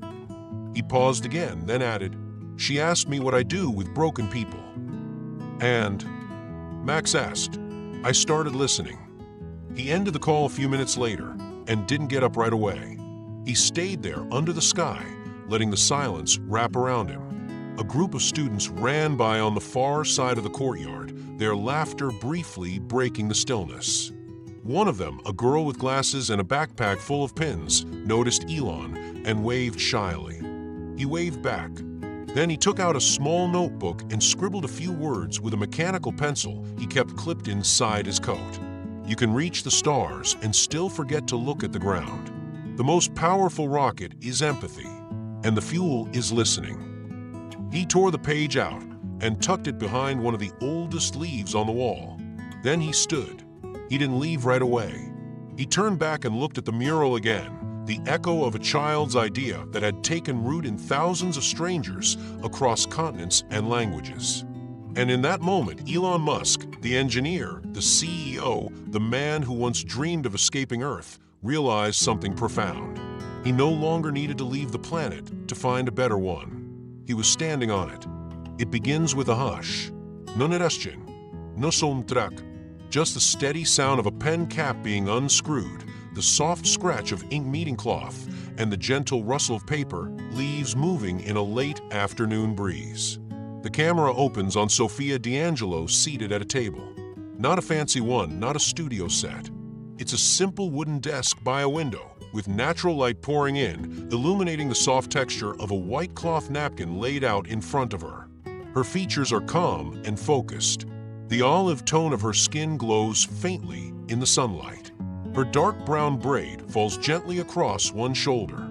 Speaker 1: He paused again, then added, "She asked me what I do with broken people." "And?" Max asked. I started listening. He ended the call a few minutes later and didn't get up right away. He stayed there under the sky, letting the silence wrap around him. A group of students ran by on the far side of the courtyard, their laughter briefly breaking the stillness. One of them, a girl with glasses and a backpack full of pins, noticed Elon and waved shyly. He waved back. Then he took out a small notebook and scribbled a few words with a mechanical pencil he kept clipped inside his coat. "You can reach the stars and still forget to look at the ground. The most powerful rocket is empathy, and the fuel is listening." He tore the page out and tucked it behind one of the oldest leaves on the wall. Then he stood. He didn't leave right away. He turned back and looked at the mural again, the echo of a child's idea that had taken root in thousands of strangers across continents and languages. And in that moment, Elon Musk, the engineer, the CEO, the man who once dreamed of escaping Earth, realized something profound. He no longer needed to leave the planet to find a better one. He was standing on it. It begins with a hush. No nereszczyn, no soundtrack. Just the steady sound of a pen cap being unscrewed, the soft scratch of ink meeting cloth, and the gentle rustle of paper, leaves moving in a late afternoon breeze. The camera opens on Sofia D'Angelo seated at a table. Not a fancy one, not a studio set. It's a simple wooden desk by a window, with natural light pouring in, illuminating the soft texture of a white cloth napkin laid out in front of her. Her features are calm and focused. The olive tone of her skin glows faintly in the sunlight. Her dark brown braid falls gently across one shoulder.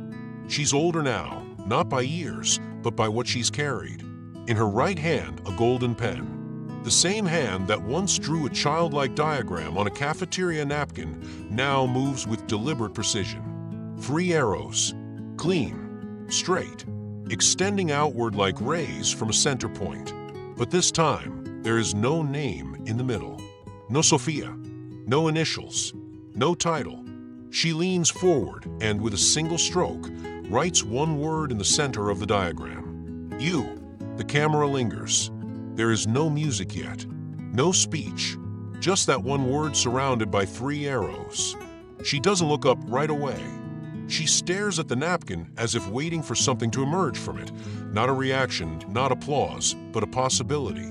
Speaker 1: She's older now, not by years, but by what she's carried. In her right hand, a golden pen. The same hand that once drew a childlike diagram on a cafeteria napkin now moves with deliberate precision. 3 arrows, clean, straight, extending outward like rays from a center point. But this time, there is no name in the middle. No Sofia, no initials, no title. She leans forward and, with a single stroke, writes one word in the center of the diagram. You. The camera lingers. There is no music yet, no speech, just that one word surrounded by 3 arrows. She doesn't look up right away. She stares at the napkin as if waiting for something to emerge from it. Not a reaction, not applause, but a possibility.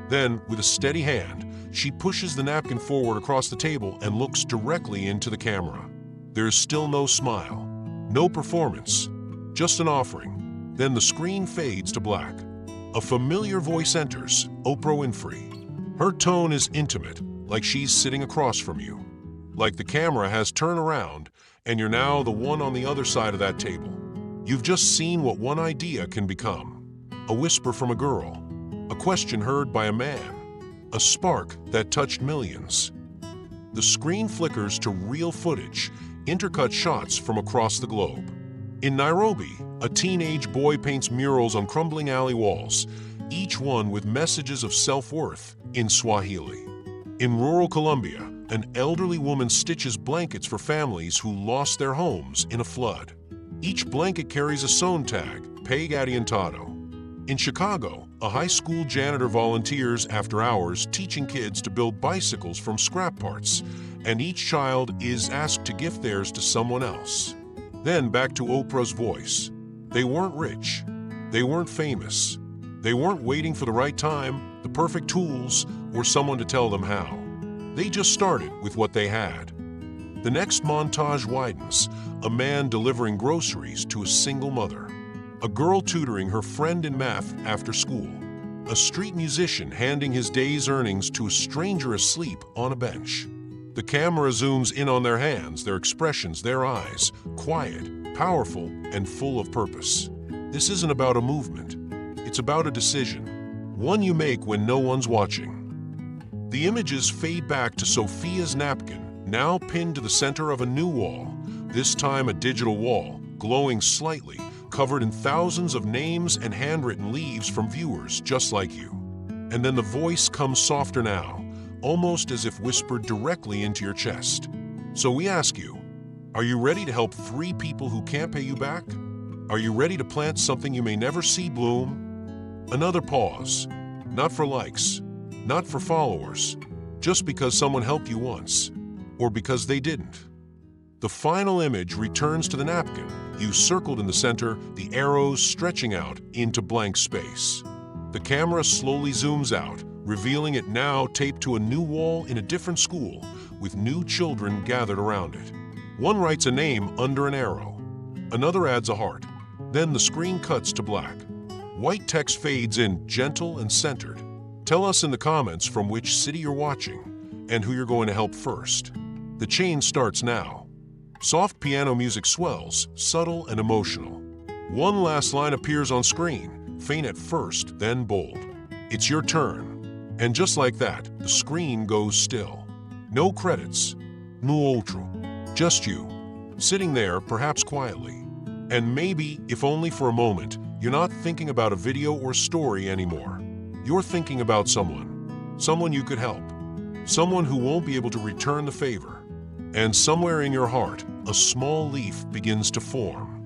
Speaker 1: Then, with a steady hand, she pushes the napkin forward across the table and looks directly into the camera. There is still no smile, no performance, just an offering. Then the screen fades to black. A familiar voice enters, Oprah Winfrey. Her tone is intimate, like she's sitting across from you. Like the camera has turned around, and you're now the one on the other side of that table. You've just seen what one idea can become. A whisper from a girl, a question heard by a man, a spark that touched millions. The screen flickers to real footage, intercut shots from across the globe. In Nairobi, a teenage boy paints murals on crumbling alley walls, each one with messages of self-worth in Swahili. In rural Colombia, an elderly woman stitches blankets for families who lost their homes in a flood. Each blanket carries a sewn tag, Pague Adiantado. In Chicago, a high school janitor volunteers after hours teaching kids to build bicycles from scrap parts, and each child is asked to gift theirs to someone else. Then back to Oprah's voice. They weren't rich. They weren't famous. They weren't waiting for the right time, the perfect tools, or someone to tell them how. They just started with what they had. The next montage widens, a man delivering groceries to a single mother, a girl tutoring her friend in math after school, a street musician handing his day's earnings to a stranger asleep on a bench. The camera zooms in on their hands, their expressions, their eyes, quiet, powerful, and full of purpose. This isn't about a movement. It's about a decision, one you make when no one's watching. The images fade back to Sofia's napkin, now pinned to the center of a new wall, this time a digital wall, glowing slightly, covered in thousands of names and handwritten leaves from viewers just like you. And then the voice comes softer now, almost as if whispered directly into your chest. So we ask you, are you ready to help 3 people who can't pay you back? Are you ready to plant something you may never see bloom? Another pause. Not for likes, not for followers, just because someone helped you once, or because they didn't. The final image returns to the napkin, you circled in the center, the arrows stretching out into blank space. The camera slowly zooms out, revealing it now taped to a new wall in a different school, with new children gathered around it. One writes a name under an arrow. Another adds a heart. Then the screen cuts to black. White text fades in, gentle and centered. Tell us in the comments from which city you're watching and who you're going to help first. The chain starts now. Soft piano music swells, subtle and emotional. One last line appears on screen, faint at first, then bold. It's your turn. And just like that, the screen goes still. No credits, no outro, just you, sitting there, perhaps quietly. And maybe, if only for a moment, you're not thinking about a video or story anymore. You're thinking about someone you could help, someone who won't be able to return the favor. And somewhere in your heart, a small leaf begins to form.